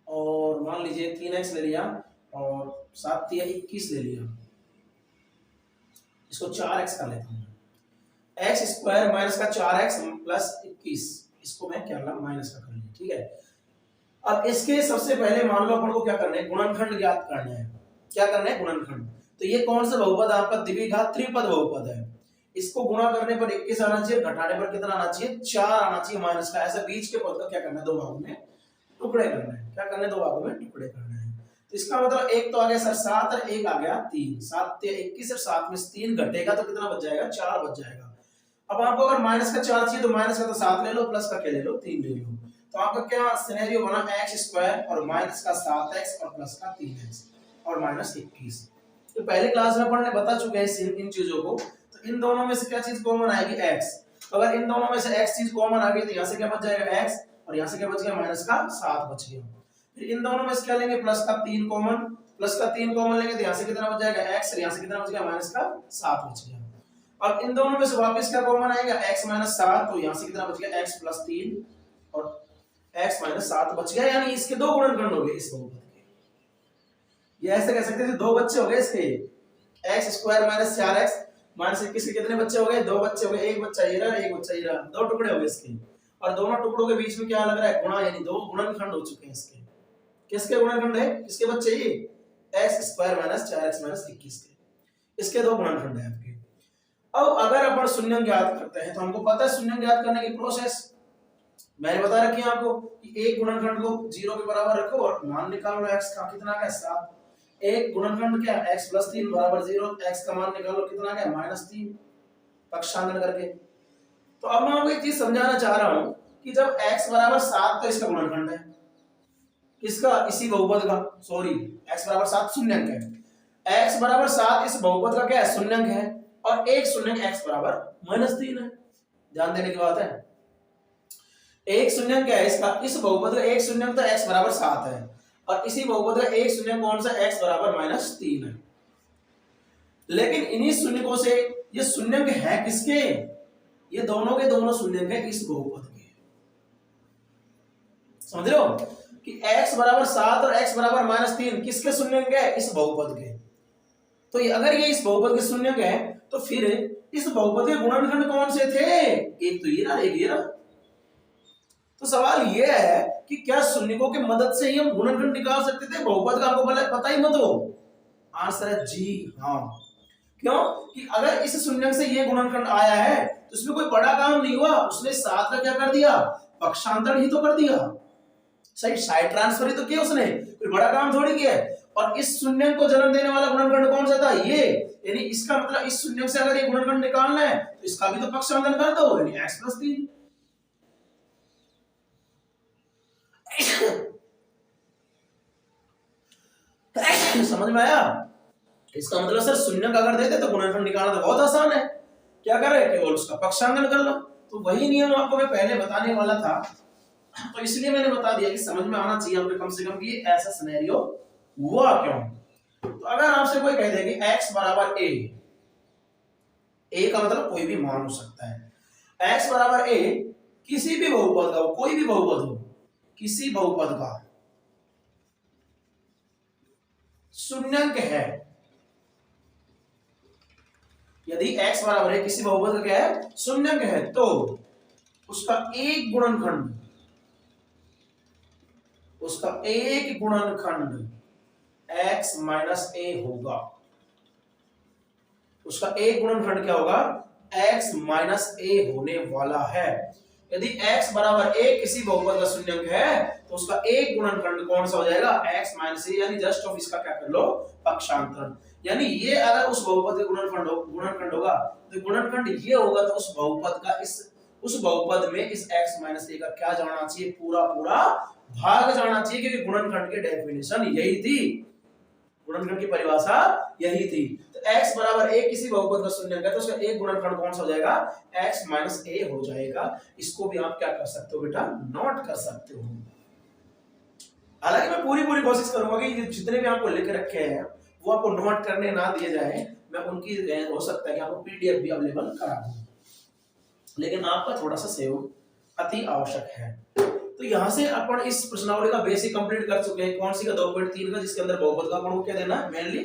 और मान लीजिए 3x ले लिया और 7 या 21 ले लिया, इसको 4x कर लेता हूं। x² माइनस का 4x प्लस 21, इसको मैं क्या माइनस का कर लिया। ठीक है, अब इसके सबसे पहले मान लो अपन को क्या करना है, गुणनखंड ज्ञात करना है। क्या करना है, गुणनखंड। तो ये कौन सा बहुपद आपका, द्विघात त्रिपद बहुपद है। इसको गुणा करने पर 21 आना चाहिए, घटाने पर कितना आना चाहिए, 4 आना चाहिए माइनस का। ऐसा बीच के पद का क्या करना है, दो भागों में टुकड़े करना है। क्या करना है, दो भागों में टुकड़े करना है। तो इसका मतलब एक तो आ गया सर 7 और एक आ गया 3, 7 या 21 और 7 में 3 घटेगा तो कितना बच जाएगा, 4 बच जाएगा। अब आपको अगर माइनस का 4 चाहिए तो माइनस का तो 7 ले लो, प्लस का क्या ले लो, 3 ले लो। तो आपका क्या सिनेरियो बना, x² और माइनस का 7x और प्लस का 3x और माइनस 21। तो पहले क्लास में अपन ने बता चुके हैं इन चीजों को। तो इन दोनों में से क्या चीज कॉमन आएगी, x। तो अगर इन दोनों में से x चीज कॉमन आ गई तो यहाँ से क्या बच जाएगा, x, और यहाँ से क्या बच गया, माइनस का 7 बच गया। फिर इन दोनों में से क्या लेंगे, प्लस का 3 कॉमन, प्लस का 3 कॉमन लेंगे तो यहाँ से कितना बच जाएगा, x, और यहाँ से कितना बच गया, माइनस का 7 बच गया। अब इन दोनों में से वापस क्या कॉमन आएगा, x - 7, तो यहाँ से कितना बच गया, x + 3 और x - 7 बच गया, यानी इसके दो गुणनखंड हो गए इस बहुपद के। ये ऐसे कह सकते थे, दो बच्चे हो गए इसके, x² - 4x माइनस 21 के कितने बच्चे हो गए, दो बच्चे हो गए, एक बच्चा ये रहा, एक बच्चा ये रहा, दो टुकड़े हो गए इसके। और दोनों टुकड़ों के बीच में क्या लग रहा है, गुणा, यानी दो गुणनखंड हो चुके हैं इसके। किसके गुणनखंड है, किसके बच्चे, ये x² - 4x - 21 के, इसके दो गुणनखंड है आपके। अब अगर अपन शून्य ज्ञात करते हैं तो हमको पता है शून्य ज्ञात करने की प्रोसेस मैंने बता रखी है आपको कि एक गुणनखंड को 0 के बराबर रखो और मान निकालो x का, कितना है 7। एक गुणनखंड क्या, x + 3 = 0, x का मान निकालो कितना है, -3, पक्षांतरण करके। तो अब मैं आपको एक चीज समझाना चाह रहा हूं कि जब x = 7 तो इसका गुणनखंड है, किसका, इसी बहुपद का, सॉरी x = 7 शून्यंक है, x = 7 इस बहुपद का क्या है, शून्यंक है, और एक शून्यंक x = -3 है। ध्यान देने की बात है, एक शून्यंक क्या है इसका, इस बहुपद का एक शून्यंक तो x = 7 है, और इसी बहुपद का एक शून्यंक कौन सा, x = -3 है। लेकिन इन्हीं शून्यकों से ये शून्यंक है किसके, ये दोनों के दोनों शून्यंक है इस बहुपद के। समझ रहे हो कि x = 7 और x = -3 किसके शून्यंक है, इस बहुपद के। तो ये अगर ये इस बहुपद के शून्यंक है तो फिर इस बहुपद के गुणनखंड कौन से थे, एक तो ये रहा, एक ये रहा। तो सवाल ये है कि क्या शून्यकों की मदद से ही हम गुणनखंड निकाल सकते थे बहुपद का, हमको पता ही मत हो। आंसर है जी हाँ। क्यों कि अगर इस शून्यक से ये गुणनखंड आया है तो उसमें कोई बड़ा काम नहीं हुआ, उसने 7 का क्या कर दिया, पक्षांतरण ही तो कर दिया, सही साइड ट्रांसफर ही तो किया उसने, कोई बड़ा काम थोड़ी किया है। और इस शून्यक को जन्म देने वाला गुणनखंड कौन सा था, ये, यानी इसका मतलब इस शून्यक से अगर ये गुणनखंड निकालना है तो इसका भी तो पक्षांतरण कर दो, यानी x + 3। समझ में आया? इसका मतलब सर शून्यक अगर देते तो गुणनखंड निकालना तो बहुत आसान है, क्या कर रहे हैं, केवल उसका पक्षांतरण कर लो। तो वही नियम आपको मैं पहले बताने वाला था, तो इसलिए मैंने बता दिया कि समझ में आना चाहिए हमको कम से कम कि ऐसा सिनेरियो हुआ क्यों। तो अगर आपसे कोई कह दे कि x बराबर a का मतलब कोई भी मान हो सकता है, x बराबर a किसी भी बहुपद का हो, कोई भी बहुपद हो, किसी बहुपद का शून्यंक है, यदि x बराबर है किसी बहुपद का क्या है, शून्यंक है, तो उसका एक गुणनखंड, उसका एक गुणनखंड x माइनस a होगा। उसका एक गुणनखंड क्या होगा, x माइनस a होने वाला है। यदि x बराबर a किसी बहुपद का शून्यंक है तो उसका एक गुणनखंड कौन सा हो जाएगा, x माइनस a, यानी जस्ट ऑफ इसका क्या कर लो, पक्षांतरण। यानी ये अगर उस बहुपद का गुणनखंड होगा तो गुणनखंड ये होगा, तो उस बहुपद का उस बहुपद में इस x माइनस a का क्या जाना चाहिए, पूरा पूरा भाग जाना चाहिए, क्योंकि गुणनखंड की डेफिनेशन यही थी, गुणनखंड की परिभाषा यही थी। तो x बराबर a किसी बहुपद का शून्यंक है तो उसका एक गुणनखंड कौन सा हो जाएगा, x माइनस a हो जाएगा। इसको भी आप क्या कर सकते हो बेटा, नोट कर सकते हो। हालांकि मैं पूरी कोशिश करूंगा कि जितने भी आपको लिख रखे हैं वो आपको नोट करने ना दिए जाए, मैं उनकी हो सकता है कि आपको पीडीएफ भी अवेलेबल करा दूं, लेकिन आपका थोड़ा सा सहयोग अति आवश्यक है। तो यहां से अपन इस प्रश्नावली का बेसिक कंप्लीट कर चुके हैं। कौन सी का, 2.3 का, जिसके अंदर बहुपद का गुण को क्या देना है, मेनली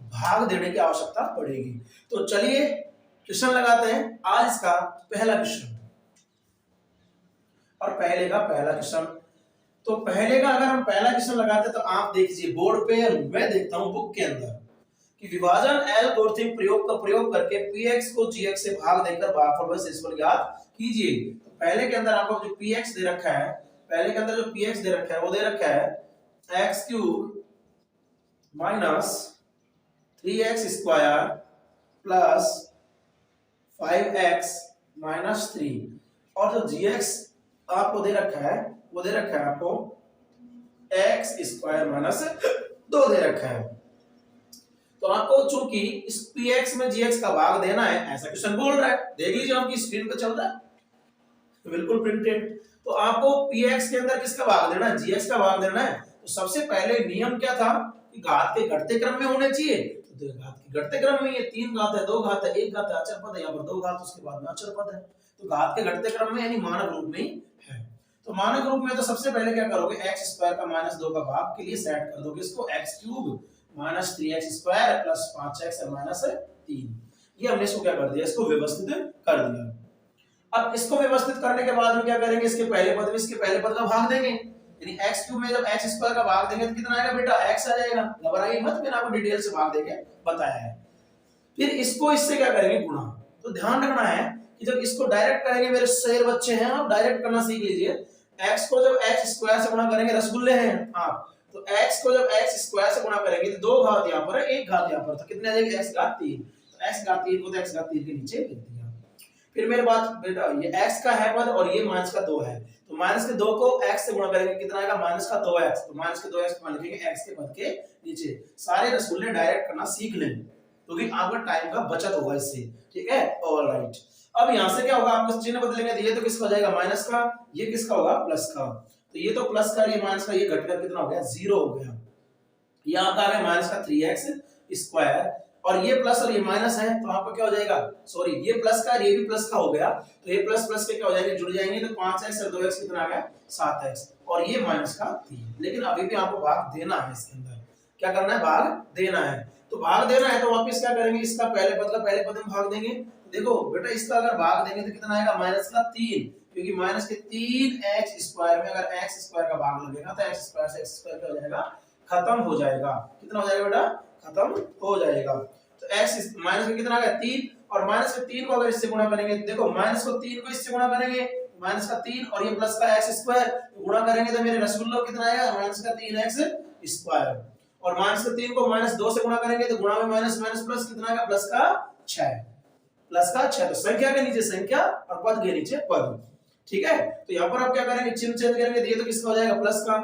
भाग देने की आवश्यकता पड़ेगी। तो चलिए क्वेश्चन लगाते हैं आज इसका पहला क्वेश्चन, और पहले का पहला क्वेश्चन। तो पहले का अगर हम पहला क्वेश्चन लगाते हैं तो आप देखिए बोर्ड पे, मैं देखता हूं बुक के अंदर कि विभाजन एल्गोरिथम प्रयोग करके px को gx से भाग देकर भागफल व शेषफल ज्ञात कीजिए। तो पहले के अंदर आपको जो px दे रखा है, पहले के अंदर जो px दे रखा है वो दे रखा है x cube minus 3x square plus 5x minus 3, और जो gx आपको दे रखा है वो दे रखा है आपको x स्क्वायर माइनस 2 दे रखा है। तो आपको चूंकि इस px में gx का भाग देना है, ऐसा क्वेश्चन बोल रहा है, देख लीजिए आपकी स्क्रीन पे चल रहा है बिल्कुल प्रिंटेड। तो आपको px के अंदर किसका भाग देना है, gx का भाग देना है। तो सबसे पहले नियम क्या था कि घात के घटते क्रम में होने चाहिए, तो घात के घटते क्रम में ये 3 घात है, 2 घात है, 1 घात है, अचर पद है, यहाँ पर 2 घात, उसके बाद में अचर पद है। तो घात के घटते क्रम में यानी मानक रूप में ही है। तो मानक रूप में तो सबसे पहले क्या करोगे, x स्क्वायर का माइनस 2 का भाग के लिए सेट कर दोगे इसको x cube minus 3x square plus 5x minus 3। ये हमने इसको क्या कर दिया, इसको व्यवस्थित कर दिया। अब इसको व्यवस्थित करने के बाद में क्या करेंगे, इसके पहले पद में इसके पहले पद का भाग देंगे, यानी x क्यूब में जब x स्क्वायर का भाग देंगे तो कितना आएगा बेटा, x आ जाएगा। घबराइए मत, मैंने आपको डिटेल से भाग देके बताया है। फिर इसको इससे क्या करेंगे, गुणा। तो ध्यान रखना है कि जब इसको डायरेक्ट करेंगे, मेरे शेर बच्चे हैं, आप डायरेक्ट करना सीख लीजिए। x को जब x स्क्वायर से गुणा करेंगे, रसगुल्ले हैं आप, तो x को जब x स्क्वायर से गुणा करेंगे तो 2 घात यहाँ पर है, 1 घात यहाँ पर, तो कितने आ जाएगा, x घात 3। तो x घात 3 को तो x घात 3 के नीचे लिख दिया। फिर मेरे पास बेटा ये x का है पद और ये माइनस का 2 है, तो माइनस के 2 को x से गुणा करेंगे, कितना आएगा, माइनस का 2x। तो माइनस के 2x को लिखेंगे x के पद के नीचे। सारे रसगुल्ले डायरेक्ट करना सीख लें, क्योंकि आपका टाइम का बचत होगा इससे, ठीक है। ऑलराइट, अब यहां से क्या होगा, आपको चिन्ह बदलेंगे तो ये तो किसका हो जाएगा, माइनस का, ये किसका होगा, प्लस का। तो ये तो प्लस का, ये माइनस का, ये घटकर कितना हो गया, 0 हो गया। ये आपका आ गया माइनस का 3x स्क्वायर, और ये प्लस और ये माइनस है, तो आपका क्या हो जाएगा, सॉरी ये प्लस का और ये भी प्लस का हो गया, तो ये प्लस प्लस के क्या हो जाएंगे, जुड़ जाएंगे। तो 5x और 2x कितना आ गया, 7x, और ये माइनस का 3। लेकिन अभी भी आपको भाग देना है, इसके अंदर क्या करना है, भाग देना है। तो भाग देना है तो वापस क्या करेंगे, इसका पहले पद का पहले पद में भाग देंगे। देखो बेटा, इसका अगर भाग देंगे तो कितना आएगा, माइनस का 3, क्योंकि माइनस के 3x स्क्वायर में अगर x स्क्वायर का भाग लगेगा तो x स्क्वायर से x स्क्वायर क्या हो जाएगा, खत्म हो जाएगा। कितना हो जाएगा बेटा, खत्म हो जाएगा। तो x माइनस का कितना आ गया, 3, और माइनस के 3 को अगर इससे गुणा करेंगे, देखो माइनस को 3 को इससे गुणा करेंगे, माइनस का 3 और ये प्लस का x स्क्वायर, तो गुणा करेंगे तो मेरे रसगुल्लो कितना आएगा, माइनस का 3x स्क्वायर, और माइनस के 3 को माइनस 2 से गुणा करेंगे तो गुणा में माइनस माइनस प्लस कितना आएगा, प्लस का 6, प्लस का 6। तो संख्या के नीचे संख्या और पद के नीचे पद, ठीक है। तो यहाँ पर आप क्या करेंगे, चिन्ह चेंज करेंगे, तो ये तो किसका हो जाएगा, प्लस का,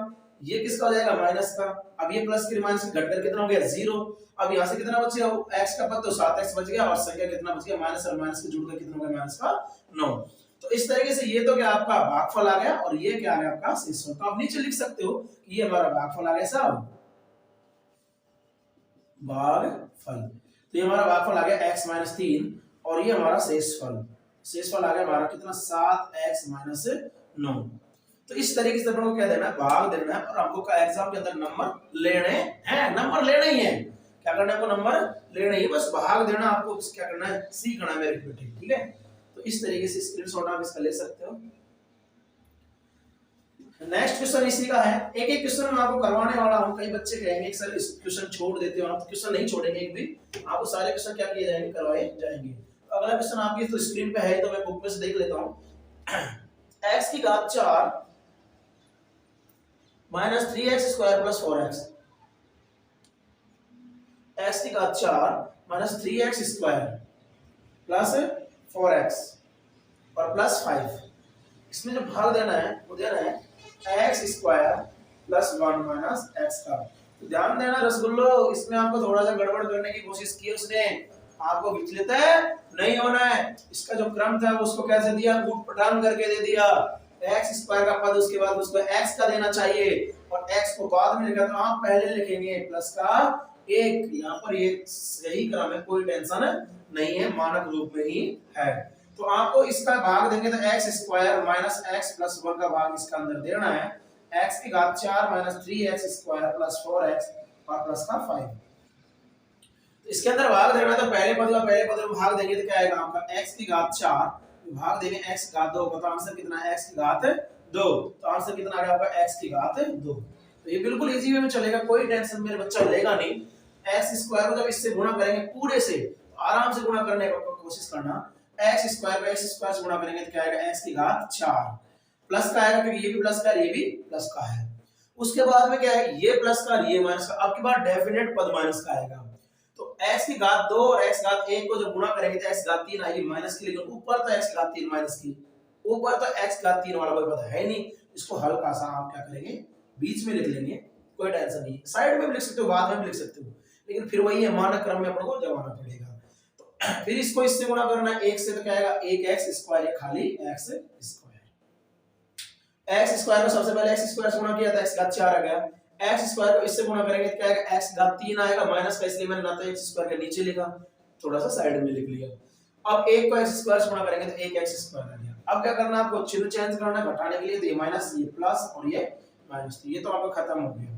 ये किसका हो जाएगा, माइनस का। अब ये प्लस फिर माइनस घटकर कितना हो गया, 0। अब यहाँ से कितना बच गया, x का पद तो 7x बच गया, और संख्या कितना बच गया, माइनस और माइनस के जुड़कर कितना हो गया, माइनस का 9। तो इस तरीके से ये तो क्या आपका भागफल आ गया, और ये क्या आ गया आपका शेषफल। तो आप नीचे लिख सकते हो कि ये हमारा भागफल आ गया साहब, भागफल। तो ये हमारा भागफल आ गया x माइनस 3 और ये हमारा शेषफल। शेषफल आ गया हमारा कितना 7x माइनस 9। तो इस तरीके से अपन को क्या देना है, भाग देना है और हमको का एग्जाम के अंदर नंबर लेने हैं, नंबर लेने ही है। क्या करना है, आपको नंबर लेने ही, बस भाग देना आपको क्या करना है, सीखना है मेरे बेटे, ठीक है। तो इस तरीके से स्क्रीनशॉट आप इसका ले सकते हो। नेक्स्ट क्वेश्चन इसी का है, एक एक क्वेश्चन मैं आपको करवाने वाला हूं। कई बच्चे कहेंगे कि सर इस क्वेश्चन छोड़ देते हो आप, क्वेश्चन नहीं छोड़ेंगे एक भी, आपको सारे क्वेश्चन क्या किए जाएंगे, करवाए जाएंगे। तो अगला क्वेश्चन आपकी तो स्क्रीन पे है, तो मैं बुक में से देख लेता हूं। x की घात 4 minus 3x square plus 4x, x की घात 4 minus 3x square plus 4x और प्लस 5। इसमें जो भाग देना है वो देना है x square plus 1 minus x का। तो ध्यान देना रसगुल्लो, इसमें आपको थोड़ा सा गड़बड़ करने की कोशिश की उसने, आपको विचलित नहीं होना है। इसका जो क्रम था उसको कैसे दिया, कूट पटान करके दे दिया। x स्क्वायर का पद उसके बाद उसको x का देना चाहिए और x को बाद में लिखा, तो आप पहले लिखेंगे प्लस का 1। यहाँ पर ये सही क्रम है, कोई टेंशन नहीं है, मानक रूप में ही है। तो आपको इसका भाग देंगे तो x square minus x plus 1 का भाग इसका अंदर देना है, x की घात 4 minus 3x square plus 4x और प्लस का 5। तो इसके अंदर भाग देना तो पहले पद में भाग देंगे तो क्या आएगा आपका, x की घात 4 भाग देंगे x की घात 2 का, तो आंसर कितना है, x की घात 2। तो आंसर कितना आ गया आपका, x की घात 2। तो ये बिल्कुल इजी वे में चलेगा, कोई टेंशन मेरे बच्चा लेगा नहीं। x स्क्वायर को जब इससे गुणा करेंगे पूरे से, तो आराम से गुणा करने की कोशिश करना। x स्क्वायर को x स्क्वायर से गुणा करेंगे तो क्या आएगा, x की घात 4 प्लस का आएगा, क्योंकि ये भी प्लस का है ये भी प्लस का है। उसके बाद में क्या है, ये प्लस का ये माइनस का, अब की बार डेफिनेट पद माइनस का आएगा। तो x की घात 2 और x घात 1 को जब गुणा करेंगे तो x घात 3 आएगी माइनस की, लेकिन ऊपर तो x घात 3 माइनस की, ऊपर तो x घात 3 वाला कोई पद है नहीं। इसको हल्का सा आप क्या करेंगे, बीच में लिख लेंगे, कोई टेंशन नहीं। साइड में भी लिख सकते हो, बाद में भी लिख सकते हो, लेकिन फिर वही है, मानक क्रम में अपन को जमाना पड़ेगा। तो फिर इसको इससे गुणा करना है 1 से, तो क्या आएगा 1x स्क्वायर, ये खाली x स्क्वायर। x स्क्वायर को सबसे पहले x स्क्वायर से गुणा किया था, x घात 4 आ गया। x स्क्वायर को इससे गुणा करेंगे तो क्या आएगा, x घात 3 आएगा, माइनस का इसलिए मैंने ना तो x स्क्वायर के नीचे लिखा, थोड़ा सा साइड में लिख लिया। अब 1 को x स्क्वायर से गुणा करेंगे तो 1x स्क्वायर आ गया। अब क्या करना है आपको, चिन्ह चेंज करना है, घटाने के लिए, तो ये माइनस ये प्लस और ये माइनस, तो ये तो आपका खत्म हो गया।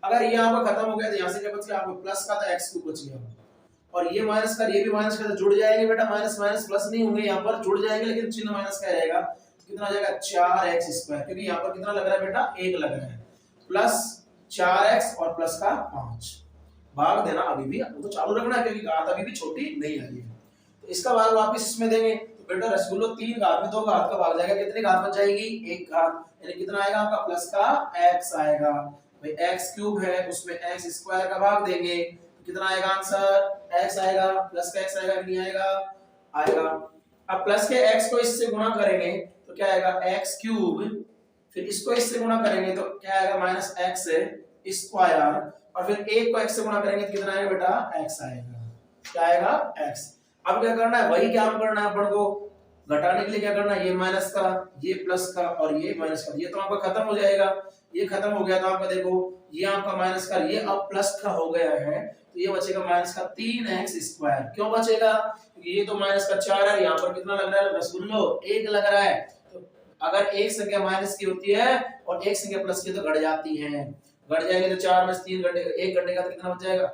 अगर ये आपका खत्म हो गया तो यहां से क्या बच गया आपको, प्लस का तो x क्यूब बच गया, और ये माइनस का ये भी माइनस का, तो जुड़ जाएंगे बेटा, माइनस माइनस प्लस नहीं होंगे, यहाँ पर जुड़ जाएंगे, लेकिन चिन्ह माइनस का रहेगा। कितना हो जाएगा 4x स्क्वायर, क्योंकि यहाँ पर कितना लग रहा है बेटा, 1 लग रहा है, प्लस 4x और प्लस का 5। भाग देना अभी भी तो चालू रखना है, क्योंकि घात अभी भी छोटी नहीं आई है। तो इसका भाग वापस इसमें देंगे, तो बेटा रसगुल्लो 3 घात में 2 घात का भाग जाएगा, कितनी घात बच जाएगी, 1 घात, यानी कितना आएगा आपका, प्लस का x आएगा। भाई x क्यूब है, उसमें x स्क्वायर का भाग देंगे, कितना आएगा आंसर, x आएगा, प्लस का x आएगा कि नहीं आएगा, आएगा। अब प्लस के x को इससे गुणा करेंगे तो क्या आएगा, x क्यूब, फिर इसको इससे गुणा करेंगे तो क्या आएगा, माइनस x स्क्वायर, और फिर 1 को x से गुणा करेंगे तो कितना आएगा बेटा, x आएगा, क्या आएगा, x। अब क्या करना है, वही काम करना है अपन को, घटाने के लिए क्या करना है, ये माइनस का ये प्लस का और ये माइनस का, ये तो आपका खत्म हो जाएगा। ये खत्म हो गया तो आपका देखो, ये आपका माइनस का ये अब प्लस का हो गया है, तो ये बचेगा माइनस का 3x स्क्वायर। क्यों बचेगा, क्योंकि ये तो माइनस का 4 है, यहाँ पर कितना लग रहा है रसगुल्लो, 1 लग रहा है। तो अगर एक संख्या माइनस की होती है और एक संख्या प्लस की तो घट जाती है, घट जाएगी तो 4 में से 3 घटे, 1 घटेगा तो कितना बच जाएगा,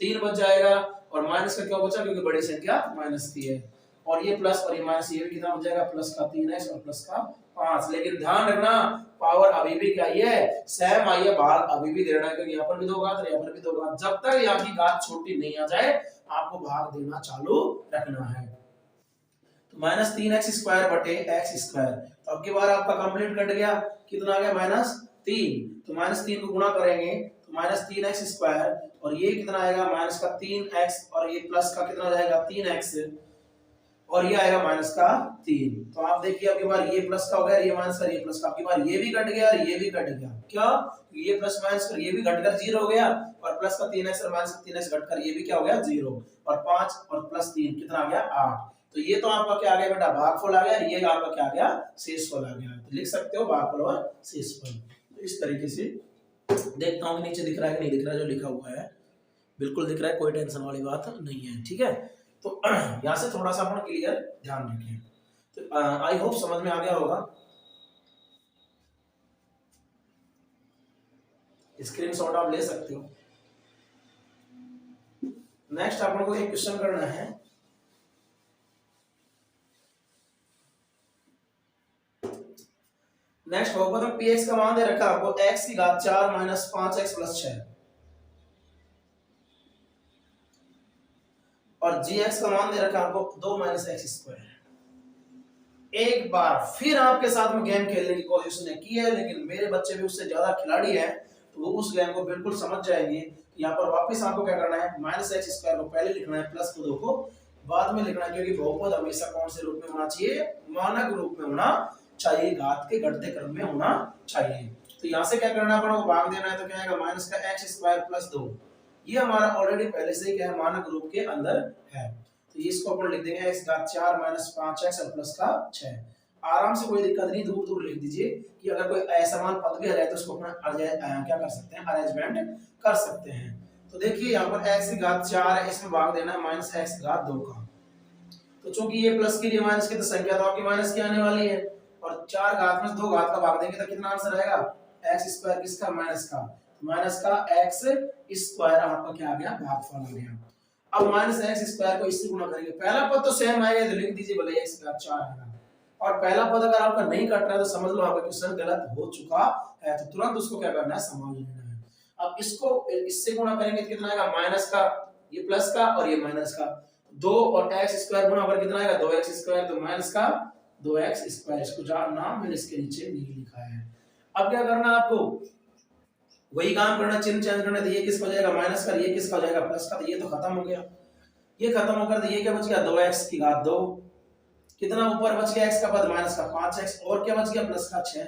3 बच जाएगा। और माइनस का क्यों बचा, क्योंकि बड़ी संख्या माइनस की है, और ये प्लस और ये माइनस, ये भी कितना बच जाएगा, प्लस का 3x और प्लस का 5। लेकिन ध्यान रखना, पावर अभी भी क्या है, सेम आई है, भाग अभी भी देना है, क्योंकि यहाँ पर भी 2 घात और यहाँ पर भी 2 घात, जब तक यहाँ की घात छोटी नहीं आ जाए आपको भाग देना चालू रखना है। तो माइनस 3x स्क्वायर बटे x स्क्वायर, तो अब की बार आपका कंप्लीट कट गया, कितना आ गया माइनस 3, तो माइनस 3 को गुणा करेंगे तो माइनस 3x स्क्वायर, और ये कितना आएगा माइनस का 3x, और ये प्लस का कितना हो जाएगा 3x, और ये आएगा माइनस का 3। तो आप देखिए अब की बार ये प्लस का हो गया, ये माइनस का, ये प्लस का, अब की बार ये भी कट गया और ये भी कट गया। क्या, ये प्लस माइनस कर ये भी घटकर 0 हो गया, और प्लस का 3x और माइनस का 3x घटकर ये भी क्या हो गया 0, और 5 और प्लस 3 कितना आ गया 8। तो ये तो आपका क्या आ गया बेटा, भागफल आ गया, ये आपका क्या आ गया, शेषफल आ गया। तो लिख सकते हो भागफल और शेषफल। तो इस तरीके से देखता हूं कि नीचे दिख रहा है कि नहीं दिख रहा, जो लिखा हुआ है बिल्कुल दिख रहा है, कोई टेंशन वाली बात नहीं है, ठीक है। तो यहाँ से थोड़ा सा अपन क्लियर ध्यान रखें। तो आई होप समझ में आ गया होगा। स्क्रीनशॉट आप ले सकते हो। नेक्स्ट आप लोगों को एक क्वेश्चन करना है। नेक्स्ट बहुपद में px का मान दे रखा है आपको x की घात 4 माइनस 5x प्लस 6 और gx का मान दे रखा है आपको 2 माइनस एक्स स्क्वायर। एक बार फिर आपके साथ में गेम खेलने की कोशिश ने की है, लेकिन मेरे बच्चे भी उससे ज्यादा खिलाड़ी हैं, तो वो उस गेम को बिल्कुल समझ जाएंगे। यहाँ पर वापस आपको क्या करना है, माइनस एक्स स्क्वायर को पहले लिखना है, प्लस को 2 को बाद में लिखना है, क्योंकि बहुपद हमेशा कौन से रूप में होना चाहिए, मानक रूप में होना चाहिए, घात के घटते क्रम में होना चाहिए। तो यहाँ से क्या करना है, अपन को भाग देना है, तो क्या आएगा माइनस का एक्स स्क्वायर प्लस 2, ये हमारा ऑलरेडी पहले से ही क्या है, मानक रूप के अंदर है। तो इसको अपन लिख देंगे x घात 4 माइनस 5x और प्लस का 6। आराम से, कोई दिक्कत नहीं, दूर दूर लिख दीजिए कि अगर कोई असमान पद भी है तो उसको अपना क्या कर सकते हैं, अरेंजमेंट कर सकते हैं। तो देखिए यहाँ पर x की घात 4 है, इसमें भाग देना है माइनस x की घात 2 का। तो चूंकि ये प्लस के लिए माइनस की, तो संख्या तो आपकी माइनस की आने वाली है, और 4 घात में 2 घात का भाग देंगे तो कितना आंसर आएगा, x स्क्वायर किसका, माइनस का, माइनस का x स्क्वायर आपका क्या आ गया, भागफल आ गया। अब माइनस एक्स स्क्वायर को इससे गुणा करेंगे, पहला पद तो सेम आएगा तो लिख दीजिए भले x घात 4 आएगा, और पहला पद अगर आपका नहीं कट रहा है तो समझ लो आपका क्वेश्चन गलत हो चुका है, तो तुरंत उसको क्या करना है, संभाल लेना है। अब इसको इससे गुणा करेंगे तो कितना आएगा, माइनस का, ये प्लस का और ये माइनस का, 2 और x स्क्वायर गुणा कर कितना आएगा, 2x स्क्वायर, तो माइनस का 2x स्क्वायर, इसको जहां नाम मैंने इसके नीचे नहीं लिखा है। अब क्या करना है आपको, वही काम करना, चिन्ह चेंज करना, तो ये किसका हो जाएगा, माइनस का, ये किसका हो जाएगा, प्लस का, तो ये तो खत्म हो गया, ये खत्म होकर तो ये क्या बच गया, 2x की घात 2, कितना ऊपर बच गया x का पद, माइनस का 5x, और क्या बच गया, प्लस का 6।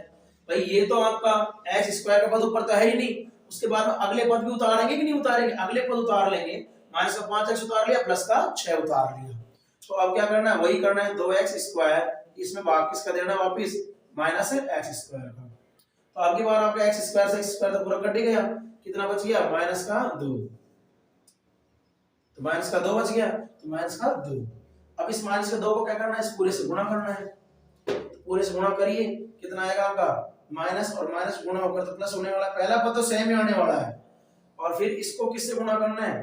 भाई ये तो आपका x स्क्वायर का पद ऊपर तो है ही नहीं, उसके बाद में अगले पद भी उतारेंगे कि नहीं उतारेंगे, अगले पद उतार लेंगे, माइनस का 5x उतार लिया, प्लस का 6 उतार लिया। तो अब क्या करना है, वही करना है, 2x स्क्वायर, इसमें भाग किसका देना है वापिस, माइनस x स्क्वायर का। तो अगली बार आपका x स्क्वायर से x स्क्वायर तो पूरा कट ही गया, कितना बच गया, माइनस का 2, तो माइनस का 2 बच गया, तो माइनस का 2। अब इस माइनस का 2 को क्या करना है, इस पूरे से गुणा करना है, तो पूरे से गुणा करिए, कितना आएगा आपका, माइनस और माइनस गुणा होकर तो प्लस होने वाला है, पहला पद तो सेम ही आने वाला है, और फिर इसको किससे गुणा करना है,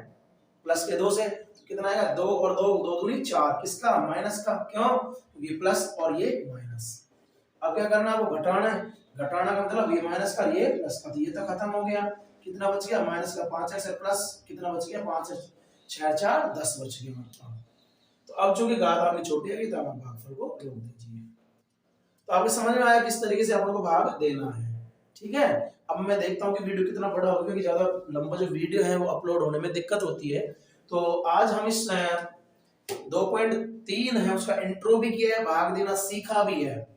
प्लस के 2 से, तो कितना आएगा, 2 और 2 2 दूनी 4, किसका, माइनस का, क्यों, ये प्लस और ये माइनस। अब क्या करना है, आपको घटाना है, घटाना का मतलब ये माइनस का, ये प्लस का, तो ये तो खत्म हो गया, कितना बच गया, माइनस का 5x प्लस कितना बच गया, 5 6 4 10 बच गया मतलब। तो अब चूंकि घात आपकी छोटी है तो आप भागफल को रोक दीजिए। तो आपको समझ में आया किस तरीके से आप लोगों को भाग देना है, ठीक है। अब मैं देखता हूँ कि वीडियो कितना बड़ा होगा, क्योंकि ज्यादा लंबा जो वीडियो है वो अपलोड होने में दिक्कत होती है। तो आज हम इस 2.3 है उसका इंट्रो भी किया है, भाग देना सीखा भी है,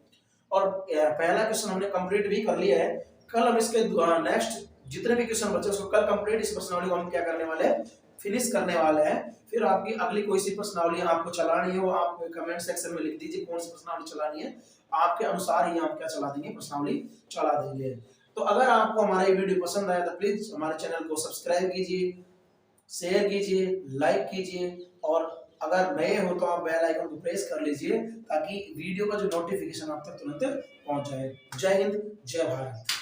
और पहला क्वेश्चन हमने कंप्लीट भी कर लिया है। कल हम इसके नेक्स्ट जितने भी क्वेश्चन बचे उसको कल कंप्लीट, इस प्रश्नावली को हम क्या करने वाले हैं, फिनिश करने वाले हैं। फिर आपकी अगली कोई सी प्रश्नावली आपको चलानी है वो आप कमेंट सेक्शन में लिख दीजिए, कौन सी प्रश्नावली चलानी है, आपके अनुसार ही हम क्या चला देंगे, प्रश्नावली चला देंगे। तो अगर आपको हमारा ये वीडियो पसंद आया तो प्लीज हमारे चैनल को सब्सक्राइब कीजिए, शेयर कीजिए, लाइक कीजिए, और अगर नए हो तो आप बेल आइकन को प्रेस कर लीजिए ताकि वीडियो का जो नोटिफिकेशन आप तक तुरंत पहुंच जाए। जय हिंद, जय भारत।